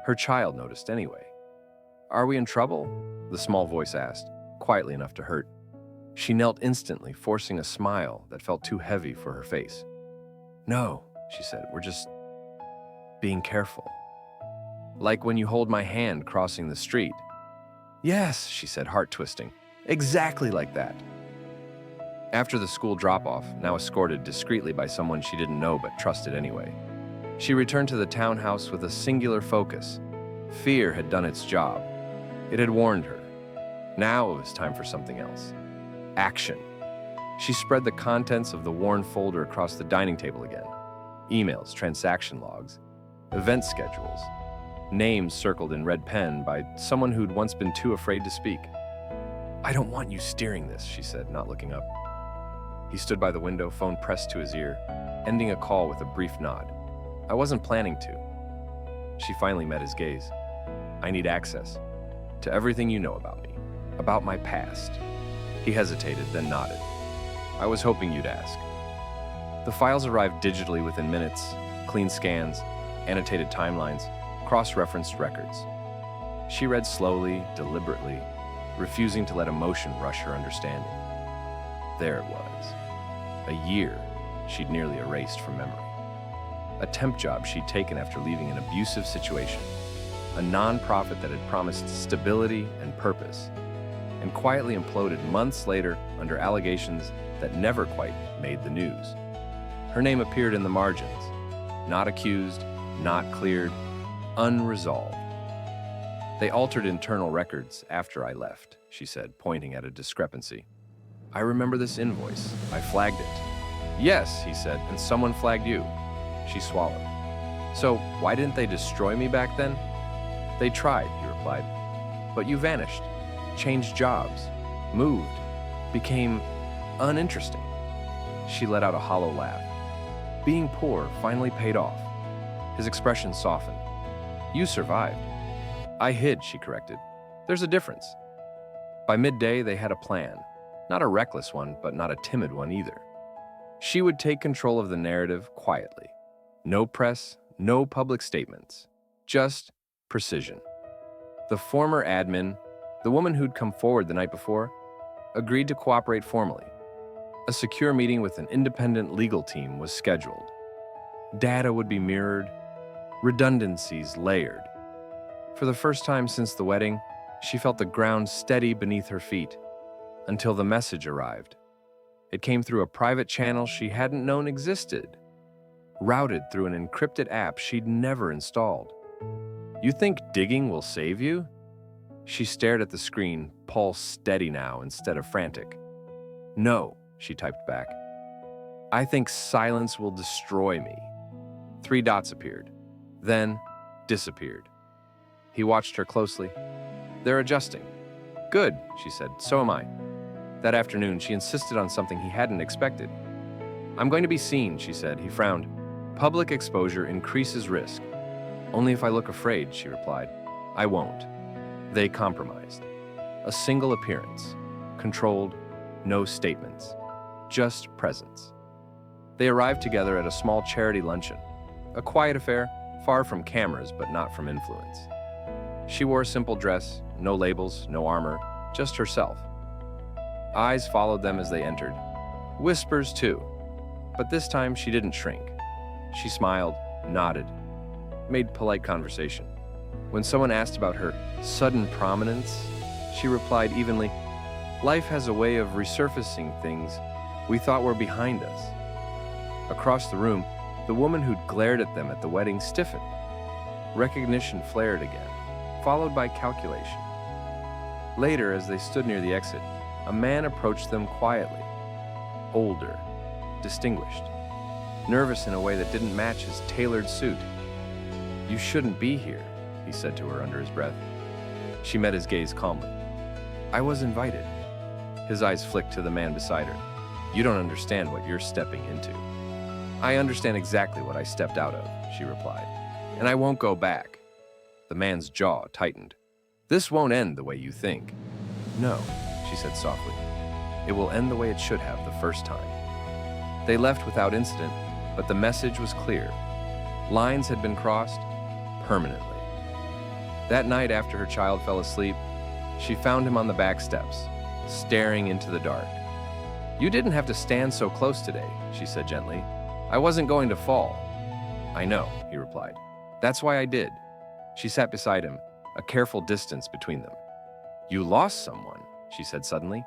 Her child noticed anyway. "Are we in trouble?" the small voice asked, quietly enough to hurt. She knelt instantly, forcing a smile that felt too heavy for her face. "No," she said, "we're just being careful. Like when you hold my hand crossing the street." "Yes," she said, heart twisting. "Exactly like that." After the school drop-off, now escorted discreetly by someone she didn't know but trusted anyway, she returned to the townhouse with a singular focus. Fear had done its job. It had warned her. Now it was time for something else. Action. She spread the contents of the worn folder across the dining table again. Emails, transaction logs, event schedules, names circled in red pen by someone who'd once been too afraid to speak. "I don't want you steering this," she said, not looking up. He stood by the window, phone pressed to his ear, ending a call with a brief nod. "I wasn't planning to." She finally met his gaze. "I need access to everything you know about me, about my past." He hesitated, then nodded. "I was hoping you'd ask." The files arrived digitally within minutes, clean scans, annotated timelines, cross-referenced records. She read slowly, deliberately, refusing to let emotion rush her understanding. There it was. A year she'd nearly erased from memory. A temp job she'd taken after leaving an abusive situation. A non-profit that had promised stability and purpose, and quietly imploded months later under allegations that never quite made the news. Her name appeared in the margins. Not accused, not cleared, unresolved. "They altered internal records after I left," she said, pointing at a discrepancy. "I remember this invoice. I flagged it." "Yes," he said, "and someone flagged you." She swallowed. "So why didn't they destroy me back then?" "They tried," he replied. "But you vanished, changed jobs, moved, became uninteresting." She let out a hollow laugh. Being poor finally paid off. His expression softened. "You survived." "I hid," she corrected. "There's a difference." By midday, they had a plan. Not a reckless one, but not a timid one either. She would take control of the narrative quietly. No press, no public statements. Just precision. The former admin, the woman who'd come forward the night before, agreed to cooperate formally. A secure meeting with an independent legal team was scheduled. Data would be mirrored, redundancies layered. For the first time since the wedding, she felt the ground steady beneath her feet, until the message arrived. It came through a private channel she hadn't known existed, routed through an encrypted app she'd never installed. "You think digging will save you?" She stared at the screen, pulse steady now instead of frantic. "No," she typed back. "I think silence will destroy me." 3 dots appeared, then disappeared. He watched her closely. "They're adjusting." "Good," she said, "so am I." That afternoon, she insisted on something he hadn't expected. "I'm going to be seen," she said. He frowned. "Public exposure increases risk." "Only if I look afraid," she replied. "I won't." They compromised. A single appearance, controlled, no statements, just presence. They arrived together at a small charity luncheon, a quiet affair, far from cameras but not from influence. She wore a simple dress, no labels, no armor, just herself. Eyes followed them as they entered. Whispers too. But this time she didn't shrink. She smiled, nodded, made polite conversation. When someone asked about her sudden prominence, she replied evenly, "Life has a way of resurfacing things we thought were behind us." Across the room, the woman who'd glared at them at the wedding stiffened. Recognition flared again, followed by calculation. Later, as they stood near the exit, a man approached them quietly. Older, distinguished, nervous in a way that didn't match his tailored suit. "You shouldn't be here," he said to her under his breath. She met his gaze calmly. "I was invited." His eyes flicked to the man beside her. "You don't understand what you're stepping into." "I understand exactly what I stepped out of," she replied. "And I won't go back." The man's jaw tightened. "This won't end the way you think." "No," she said softly. "It will end the way it should have the first time." They left without incident, but the message was clear. Lines had been crossed permanently. That night, after her child fell asleep, she found him on the back steps, staring into the dark. "You didn't have to stand so close today," she said gently. "I wasn't going to fall." "I know," he replied. "That's why I did." She sat beside him, a careful distance between them. "You lost someone," she said suddenly.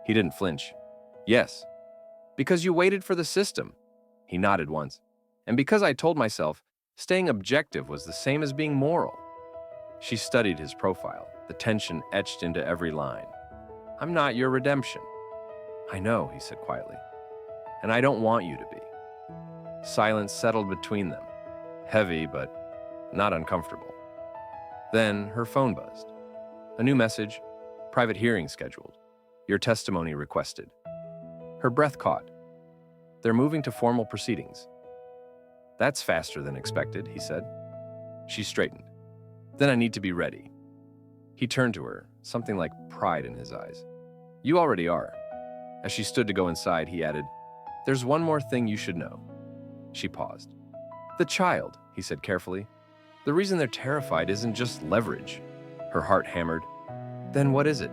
He didn't flinch. "Yes, Because you waited for the system. He nodded once. And because I told myself staying objective was the same as being moral. She studied his profile, the tension etched into every line. I'm not your redemption. I know, he said quietly. And I don't want you to be. Silence settled between them, heavy but not uncomfortable. Then her phone buzzed. A new message, private hearing scheduled. Your testimony requested. Her breath caught. They're moving to formal proceedings. That's faster than expected, he said. She straightened. Then I need to be ready. He turned to her, something like pride in his eyes. You already are. As she stood to go inside, he added, There's one more thing you should know. She paused. The child, he said carefully. The reason they're terrified isn't just leverage. Her heart hammered. Then what is it?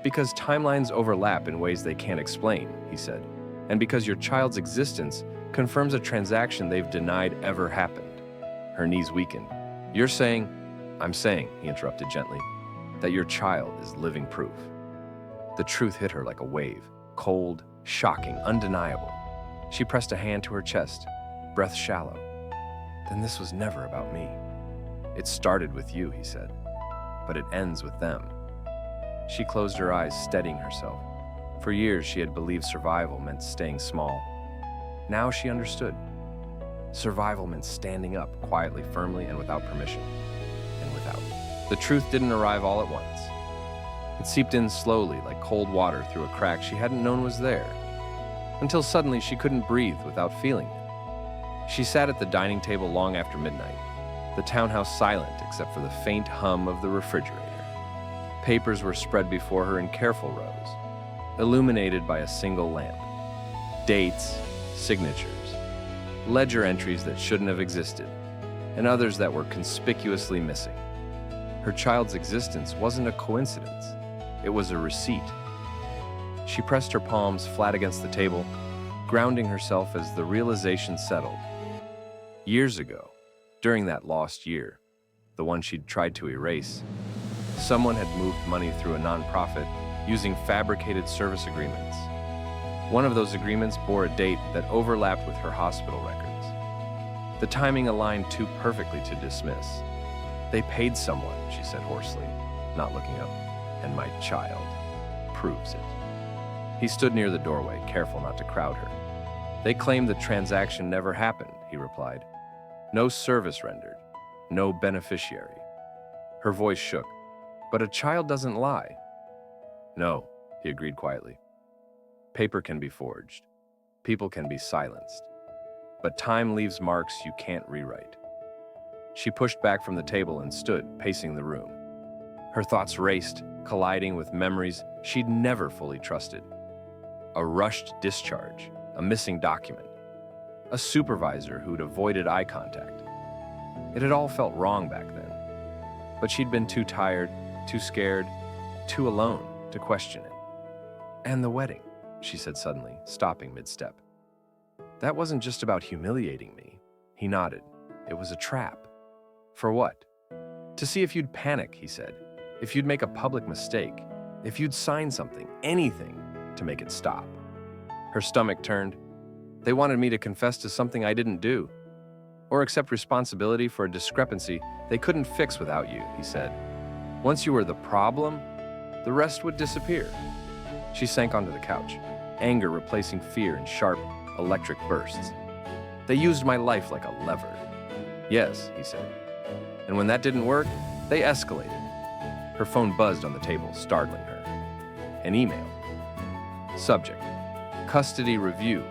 Because timelines overlap in ways they can't explain, he said. And because your child's existence confirms a transaction they've denied ever happened. Her knees weakened. You're saying, I'm saying, he interrupted gently, that your child is living proof. The truth hit her like a wave, cold, shocking, undeniable. She pressed a hand to her chest, breath shallow. Then this was never about me. It started with you, he said, but it ends with them. She closed her eyes, steadying herself. For years, she had believed survival meant staying small. Now she understood. Survival meant standing up quietly, firmly, and without permission. And without. The truth didn't arrive all at once. It seeped in slowly, like cold water through a crack she hadn't known was there. Until suddenly she couldn't breathe without feeling it. She sat at the dining table long after midnight, the townhouse silent except for the faint hum of the refrigerator. Papers were spread before her in careful rows, illuminated by a single lamp. Dates, signatures, ledger entries that shouldn't have existed, and others that were conspicuously missing. Her child's existence wasn't a coincidence. It was a receipt. She pressed her palms flat against the table, grounding herself as the realization settled. Years ago, during that lost year, the one she'd tried to erase, someone had moved money through a nonprofit using fabricated service agreements. One of those agreements bore a date that overlapped with her hospital records. The timing aligned too perfectly to dismiss. They paid someone, she said hoarsely, not looking up, and my child proves it. He stood near the doorway, careful not to crowd her. They claimed the transaction never happened, he replied. No service rendered, no beneficiary. Her voice shook. But a child doesn't lie. No, he agreed quietly. Paper can be forged. People can be silenced. But time leaves marks you can't rewrite. She pushed back from the table and stood, pacing the room. Her thoughts raced, colliding with memories she'd never fully trusted. A rushed discharge, a missing document, a supervisor who'd avoided eye contact. It had all felt wrong back then. But she'd been too tired, too scared, too alone to question it. And the wedding, she said suddenly, stopping mid-step. That wasn't just about humiliating me. He nodded. It was a trap. For what? To see if you'd panic, he said. If you'd make a public mistake. If you'd sign something, anything, to make it stop. Her stomach turned. They wanted me to confess to something I didn't do. Or accept responsibility for a discrepancy they couldn't fix without you, he said. Once you were the problem, the rest would disappear. She sank onto the couch, anger replacing fear in sharp, electric bursts. They used my life like a lever. Yes, he said. And when that didn't work, they escalated. Her phone buzzed on the table, startling her. An email. Subject: custody review.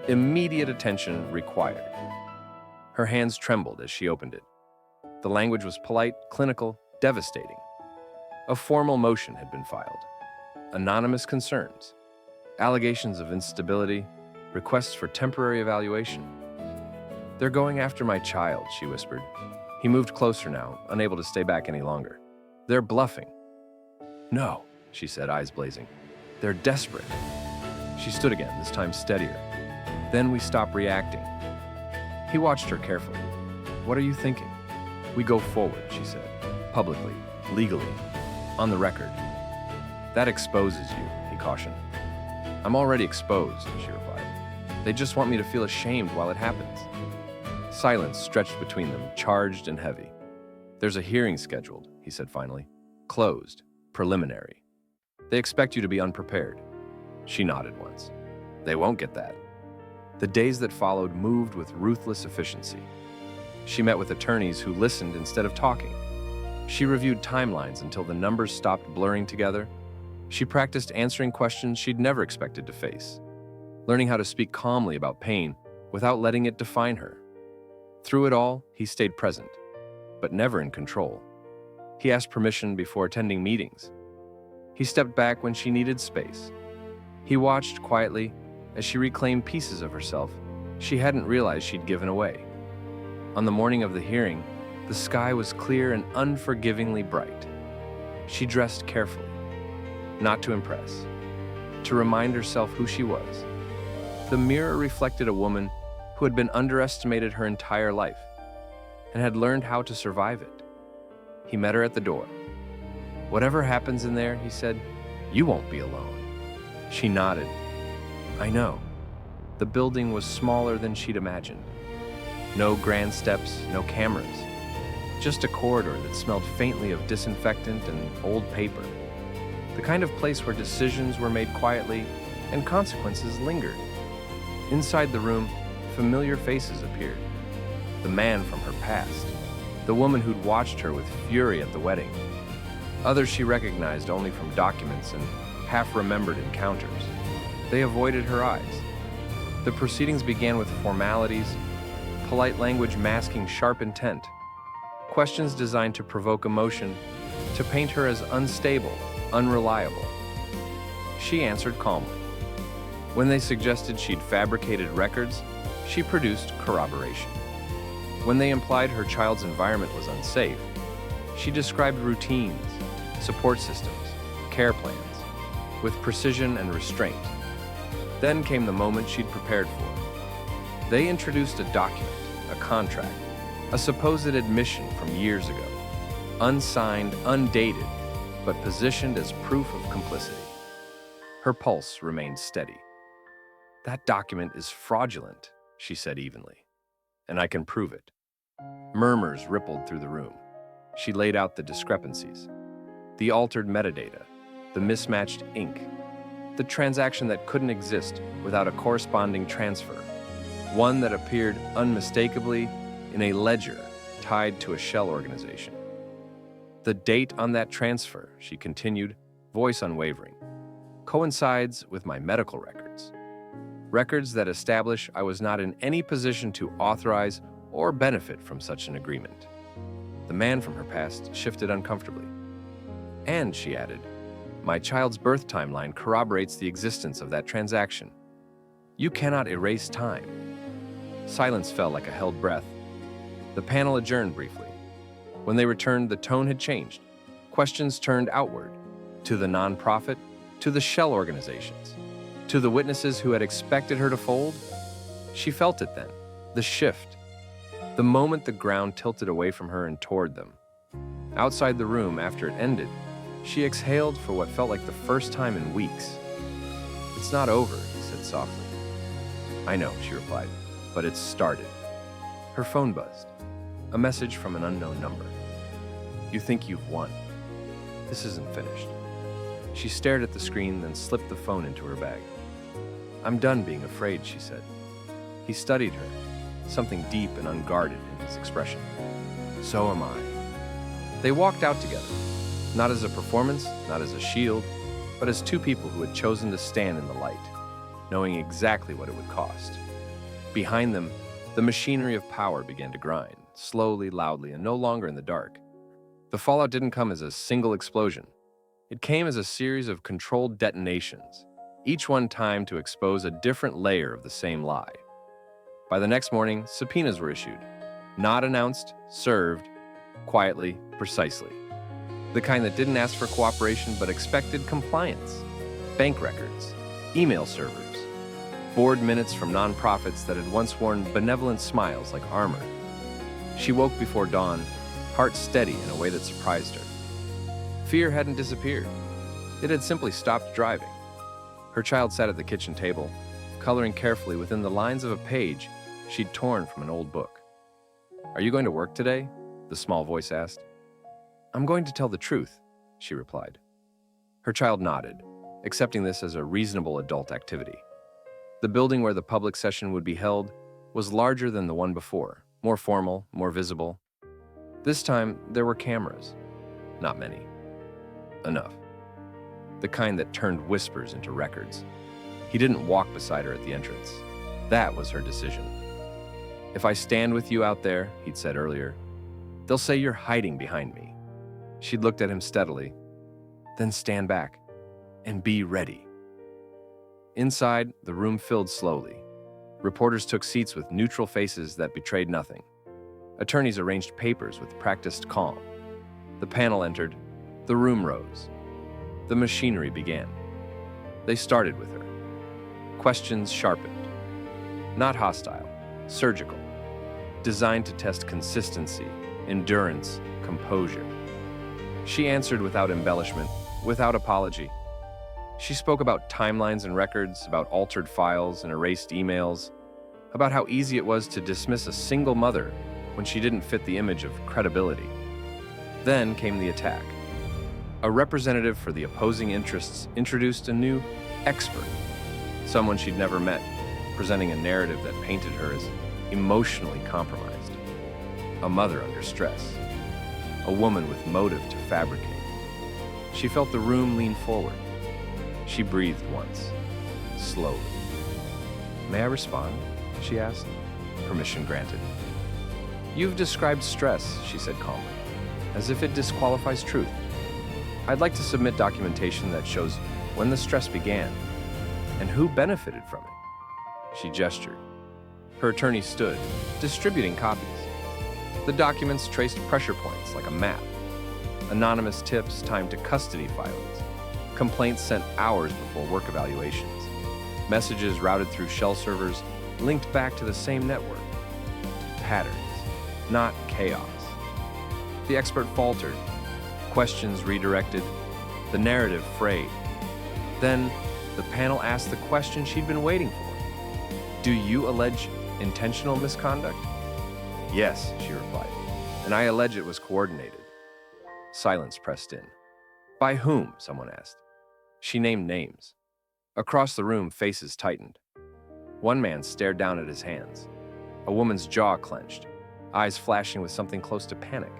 Immediate attention required. Her hands trembled as she opened it. The language was polite, clinical, devastating. A formal motion had been filed. Anonymous concerns. Allegations of instability. Requests for temporary evaluation. They're going after my child, she whispered. He moved closer now, unable to stay back any longer. They're bluffing. No, she said, eyes blazing. They're desperate. She stood again, this time steadier. Then we stopped reacting. He watched her carefully. What are you thinking? We go forward, she said. Publicly, legally, on the record. That exposes you, he cautioned. I'm already exposed, she replied. They just want me to feel ashamed while it happens. Silence stretched between them, charged and heavy. There's a hearing scheduled, he said finally. Closed. Preliminary. They expect you to be unprepared. She nodded once. They won't get that. The days that followed moved with ruthless efficiency. She met with attorneys who listened instead of talking. She reviewed timelines until the numbers stopped blurring together. She practiced answering questions she'd never expected to face, learning how to speak calmly about pain without letting it define her. Through it all, he stayed present, but never in control. He asked permission before attending meetings. He stepped back when she needed space. He watched quietly as she reclaimed pieces of herself she hadn't realized she'd given away. On the morning of the hearing, the sky was clear and unforgivingly bright. She dressed carefully, not to impress, to remind herself who she was. The mirror reflected a woman who had been underestimated her entire life and had learned how to survive it. He met her at the door. Whatever happens in there, he said, you won't be alone. She nodded. I know. The building was smaller than she'd imagined. No grand steps, no cameras. Just a corridor that smelled faintly of disinfectant and old paper. The kind of place where decisions were made quietly and consequences lingered. Inside the room, familiar faces appeared. The man from her past. The woman who'd watched her with fury at the wedding. Others she recognized only from documents and half-remembered encounters. They avoided her eyes. The proceedings began with formalities, polite language masking sharp intent, questions designed to provoke emotion, to paint her as unstable, unreliable. She answered calmly. When they suggested she'd fabricated records, she produced corroboration. When they implied her child's environment was unsafe, she described routines, support systems, care plans, with precision and restraint. Then came the moment she'd prepared for. They introduced a document, a contract, a supposed admission from years ago, unsigned, undated, but positioned as proof of complicity. Her pulse remained steady. That document is fraudulent, she said evenly, and I can prove it. Murmurs rippled through the room. She laid out the discrepancies, the altered metadata, the mismatched ink, the transaction that couldn't exist without a corresponding transfer, one that appeared unmistakably in a ledger tied to a shell organization. The date on that transfer, she continued, voice unwavering, coincides with my medical records. Records that establish I was not in any position to authorize or benefit from such an agreement. The man from her past shifted uncomfortably. And, she added, my child's birth timeline corroborates the existence of that transaction. You cannot erase time. Silence fell like a held breath. The panel adjourned briefly. When they returned, the tone had changed. Questions turned outward, to the nonprofit, to the shell organizations, to the witnesses who had expected her to fold. She felt it then, the shift. The moment the ground tilted away from her and toward them. Outside the room, after it ended, she exhaled for what felt like the first time in weeks. It's not over, he said softly. I know, she replied, but it's started. Her phone buzzed. A message from an unknown number. You think you've won. This isn't finished. She stared at the screen, then slipped the phone into her bag. I'm done being afraid, she said. He studied her, something deep and unguarded in his expression. So am I. They walked out together, not as a performance, not as a shield, but as two people who had chosen to stand in the light, knowing exactly what it would cost. Behind them, the machinery of power began to grind, slowly, loudly, and no longer in the dark. The fallout didn't come as a single explosion. It came as a series of controlled detonations, each one timed to expose a different layer of the same lie. By the next morning, subpoenas were issued, not announced, served, quietly, precisely. The kind that didn't ask for cooperation but expected compliance. Bank records, email servers, board minutes from nonprofits that had once worn benevolent smiles like armor. She woke before dawn, heart steady in a way that surprised her. Fear hadn't disappeared. It had simply stopped driving. Her child sat at the kitchen table, coloring carefully within the lines of a page she'd torn from an old book. "Are you going to work today?" the small voice asked. "I'm going to tell the truth," she replied. Her child nodded, accepting this as a reasonable adult activity. The building where the public session would be held was larger than the one before, more formal, more visible. This time, there were cameras. Not many. Enough. The kind that turned whispers into records. He didn't walk beside her at the entrance. That was her decision. "If I stand with you out there," he'd said earlier, "they'll say you're hiding behind me." She'd looked at him steadily. "Then stand back and be ready." Inside, the room filled slowly. Reporters took seats with neutral faces that betrayed nothing. Attorneys arranged papers with practiced calm. The panel entered. The room rose. The machinery began. They started with her. Questions sharpened. Not hostile, surgical. Designed to test consistency, endurance, composure. She answered without embellishment, without apology. She spoke about timelines and records, about altered files and erased emails, about how easy it was to dismiss a single mother when she didn't fit the image of credibility. Then came the attack. A representative for the opposing interests introduced a new expert, someone she'd never met, presenting a narrative that painted her as emotionally compromised, a mother under stress, a woman with motive to fabricate. She felt the room lean forward. She breathed once, slowly. "May I respond?" she asked. Permission granted. "You've described stress," she said calmly, "as if it disqualifies truth. I'd like to submit documentation that shows when the stress began and who benefited from it." She gestured. Her attorney stood, distributing copies. The documents traced pressure points like a map. Anonymous tips timed to custody filings. Complaints sent hours before work evaluations. Messages routed through shell servers linked back to the same network. Patterns, not chaos. The expert faltered. Questions redirected. The narrative frayed. Then, the panel asked the question she'd been waiting for. "Do you allege intentional misconduct?" "Yes," she replied, "and I allege it was coordinated." Silence pressed in. "By whom?" someone asked. She named names. Across the room, faces tightened. One man stared down at his hands. A woman's jaw clenched, eyes flashing with something close to panic.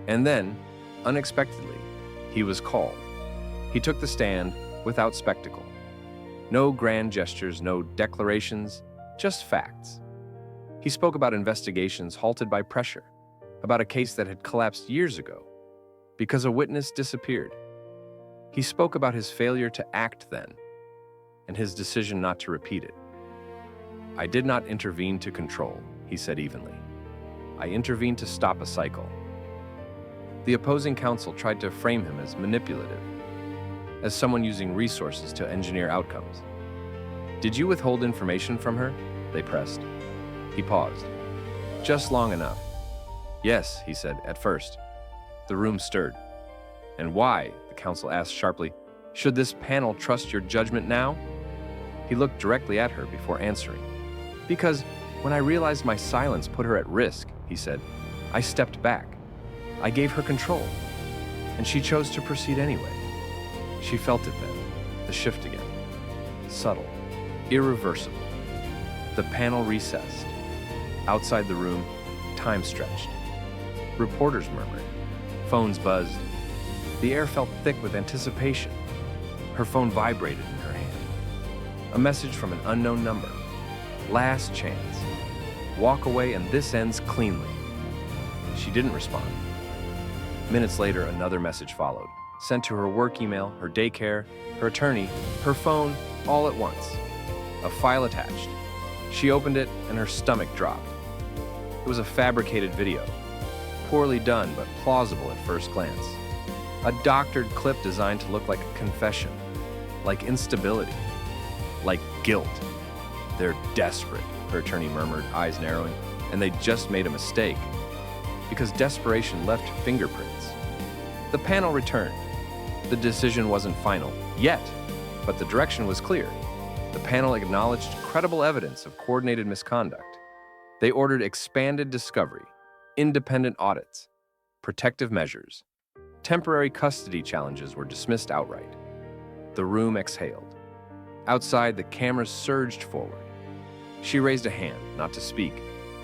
And then, unexpectedly, he was called. He took the stand without spectacle. No grand gestures, no declarations, just facts. He spoke about investigations halted by pressure, about a case that had collapsed years ago because a witness disappeared. He spoke about his failure to act then and his decision not to repeat it. "I did not intervene to control," he said evenly. "I intervened to stop a cycle." The opposing counsel tried to frame him as manipulative, as someone using resources to engineer outcomes. "Did you withhold information from her?" they pressed. He paused. "Just long enough." "Yes," he said, "at first." The room stirred. "And why?" the counsel asked sharply. "Should this panel trust your judgment now?" He looked directly at her before answering. "Because when I realized my silence put her at risk," he said, "I stepped back. I gave her control, and she chose to proceed anyway." She felt it then, the shift again. Subtle, irreversible. The panel recessed. Outside the room, time stretched. Reporters murmured. Phones buzzed. The air felt thick with anticipation. Her phone vibrated in her hand. A message from an unknown number. "Last chance. Walk away and this ends cleanly." She didn't respond. Minutes later, another message followed, sent to her work email, her daycare, her attorney, her phone, all at once. A file attached. She opened it and her stomach dropped. It was a fabricated video. Poorly done, but plausible at first glance. A doctored clip designed to look like a confession, like instability, like guilt. "They're desperate," her attorney murmured, eyes narrowing, "and they just made a mistake." Because desperation left fingerprints. The panel returned. The decision wasn't final, yet. But the direction was clear. The panel acknowledged credible evidence of coordinated misconduct. They ordered expanded discovery, independent audits, protective measures. Temporary custody challenges were dismissed outright. The room exhaled. Outside, the cameras surged forward. She raised a hand, not to speak,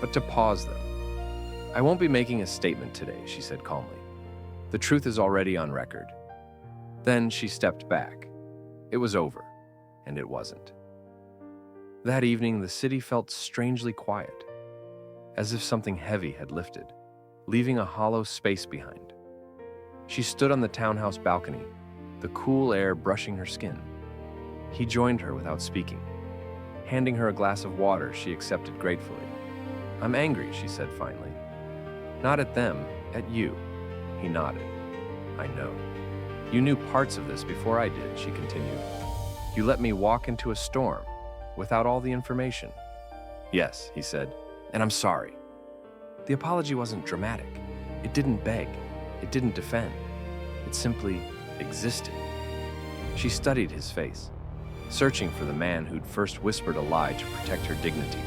but to pause them. "I won't be making a statement today," she said calmly. "The truth is already on record." Then she stepped back. It was over, and it wasn't. That evening, the city felt strangely quiet, as if something heavy had lifted, leaving a hollow space behind. She stood on the townhouse balcony, the cool air brushing her skin. He joined her without speaking. Handing her a glass of water, she accepted gratefully. "I'm angry," she said finally. "Not at them, at you." He nodded. "I know. You knew parts of this before I did," she continued. "You let me walk into a storm without all the information." "Yes," he said, "and I'm sorry." The apology wasn't dramatic. It didn't beg. It didn't defend. It simply existed. She studied his face, searching for the man who'd first whispered a lie to protect her dignity,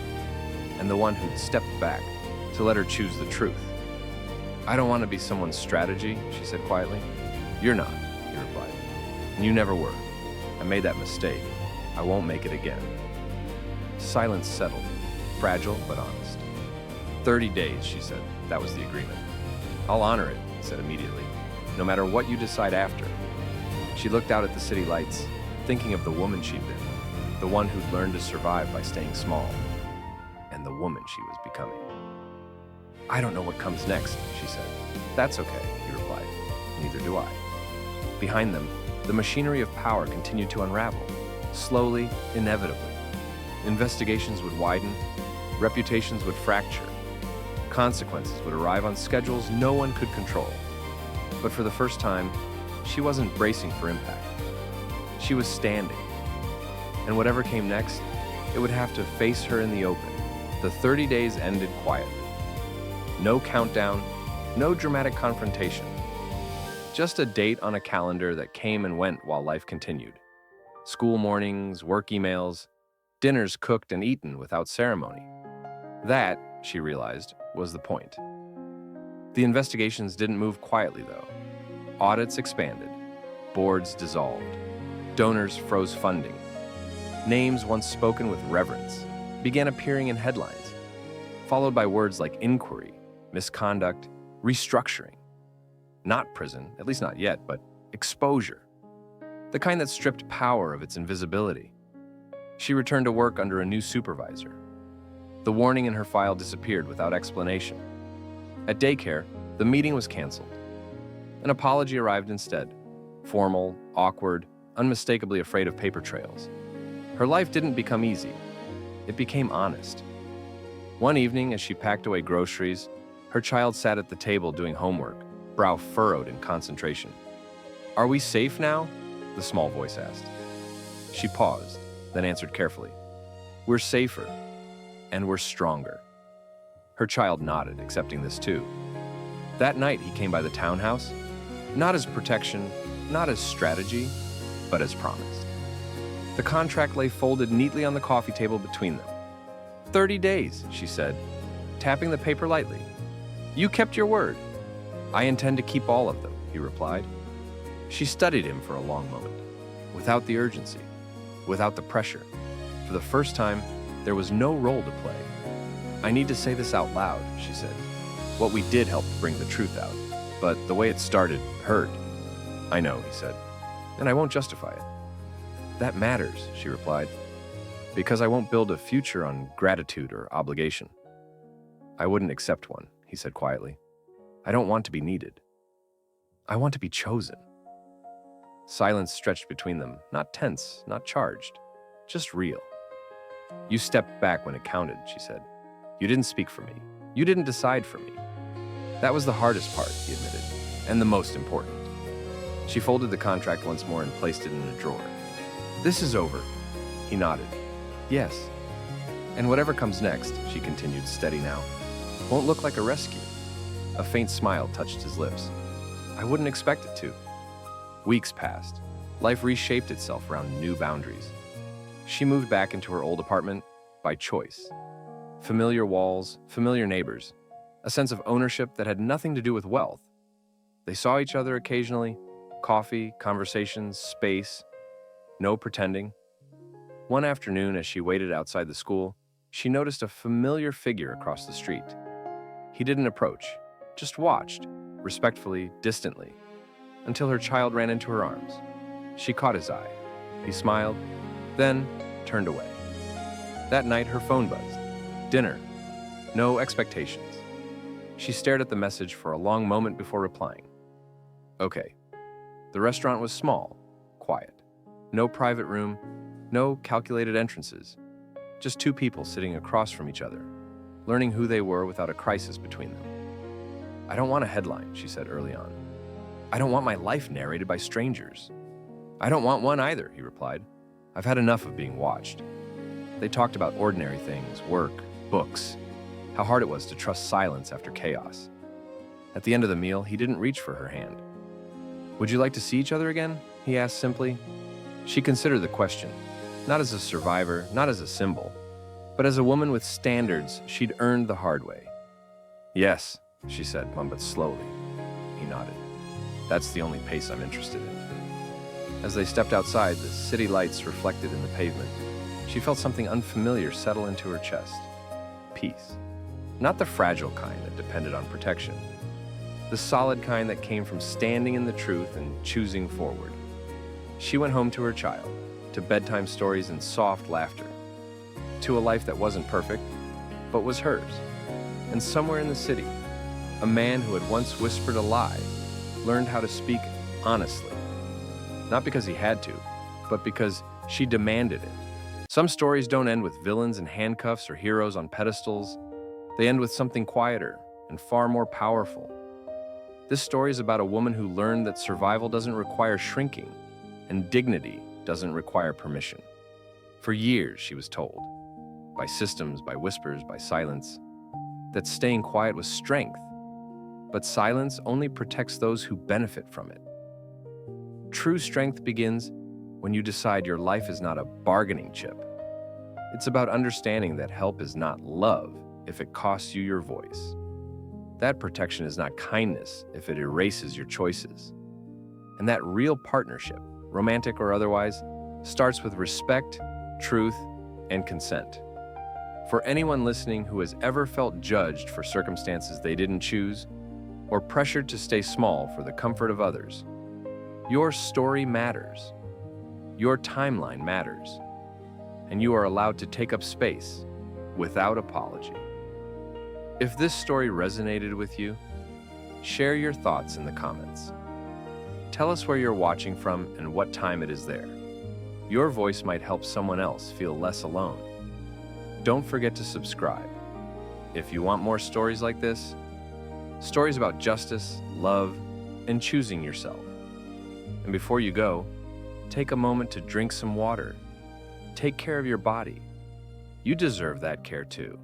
and the one who'd stepped back to let her choose the truth. "I don't want to be someone's strategy," she said quietly. "You're not," he replied. "And you never were. I made that mistake. I won't make it again." Silence settled, fragile but honest. 30 days, she said. That was the agreement. "I'll honor it," he said immediately, "no matter what you decide after." She looked out at the city lights, thinking of the woman she'd been, the one who'd learned to survive by staying small, and the woman she was becoming. "I don't know what comes next," she said. "That's okay," he replied. "Neither do I." Behind them, the machinery of power continued to unravel, slowly, inevitably. Investigations would widen, reputations would fracture, consequences would arrive on schedules no one could control. But for the first time, she wasn't bracing for impact. She was standing. And whatever came next, it would have to face her in the open. The 30 days ended quietly. No countdown, no dramatic confrontation. Just a date on a calendar that came and went while life continued. School mornings, work emails, dinners cooked and eaten without ceremony. That, she realized, was the point. The investigations didn't move quietly, though. Audits expanded. Boards dissolved. Donors froze funding. Names once spoken with reverence began appearing in headlines, followed by words like inquiry, misconduct, restructuring. Not prison, at least not yet, but exposure. The kind that stripped power of its invisibility. She returned to work under a new supervisor. The warning in her file disappeared without explanation. At daycare, the meeting was canceled. An apology arrived instead, formal, awkward, unmistakably afraid of paper trails. Her life didn't become easy. It became honest. One evening, as she packed away groceries, her child sat at the table doing homework, brow furrowed in concentration. "Are we safe now?" the small voice asked. She paused, then answered carefully. "We're safer, and we're stronger." Her child nodded, accepting this too. That night, he came by the townhouse, not as protection, not as strategy, but as promise. The contract lay folded neatly on the coffee table between them. 30 days, she said, tapping the paper lightly. "You kept your word." "I intend to keep all of them," he replied. She studied him for a long moment, without the urgency, without the pressure. For the first time, there was no role to play. "I need to say this out loud," she said. "What we did helped bring the truth out, but the way it started hurt." "I know," he said, "and I won't justify it." "That matters," she replied, "because I won't build a future on gratitude or obligation." "I wouldn't accept one," he said quietly. "I don't want to be needed. I want to be chosen." Silence stretched between them, not tense, not charged, just real. "You stepped back when it counted," she said. "You didn't speak for me. You didn't decide for me." That was the hardest part, he admitted, and the most important. She folded the contract once more and placed it in a drawer. "This is over." He nodded. "Yes. And whatever comes next," she continued, steady now, "won't look like a rescue." A faint smile touched his lips. "I wouldn't expect it to." Weeks passed. Life reshaped itself around new boundaries. She moved back into her old apartment by choice. Familiar walls, familiar neighbors, a sense of ownership that had nothing to do with wealth. They saw each other occasionally, coffee, conversations, space, no pretending. One afternoon, as she waited outside the school, she noticed a familiar figure across the street. He didn't approach, just watched, respectfully, distantly, until her child ran into her arms. She caught his eye. He smiled, then turned away. That night, her phone buzzed. Dinner. No expectations. She stared at the message for a long moment before replying. Okay. The restaurant was small, quiet. No private room, no calculated entrances. Just two people sitting across from each other, learning who they were without a crisis between them. I don't want a headline, she said early on. I don't want my life narrated by strangers. I don't want one either, he replied. I've had enough of being watched. They talked about ordinary things, work, books, how hard it was to trust silence after chaos. At the end of the meal, he didn't reach for her hand. Would you like to see each other again? He asked simply. She considered the question, not as a survivor, not as a symbol, but as a woman with standards she'd earned the hard way. Yes, she said, but slowly. He nodded. That's the only pace I'm interested in. As they stepped outside, the city lights reflected in the pavement. She felt something unfamiliar settle into her chest. Peace. Not the fragile kind that depended on protection. The solid kind that came from standing in the truth and choosing forward. She went home to her child, to bedtime stories and soft laughter, to a life that wasn't perfect, but was hers. And somewhere in the city, a man who had once whispered a lie learned how to speak honestly. Not because he had to, but because she demanded it. Some stories don't end with villains in handcuffs or heroes on pedestals. They end with something quieter and far more powerful. This story is about a woman who learned that survival doesn't require shrinking, and dignity doesn't require permission. For years, she was told, by systems, by whispers, by silence, that staying quiet was strength, but silence only protects those who benefit from it. True strength begins when you decide your life is not a bargaining chip. It's about understanding that help is not love if it costs you your voice. That protection is not kindness if it erases your choices. And that real partnership, romantic or otherwise, starts with respect, truth, and consent. For anyone listening who has ever felt judged for circumstances they didn't choose, or pressured to stay small for the comfort of others, your story matters. Your timeline matters. And you are allowed to take up space without apology. If this story resonated with you, share your thoughts in the comments. Tell us where you're watching from and what time it is there. Your voice might help someone else feel less alone. Don't forget to subscribe. If you want more stories like this, stories about justice, love, and choosing yourself. And before you go, take a moment to drink some water. Take care of your body. You deserve that care too.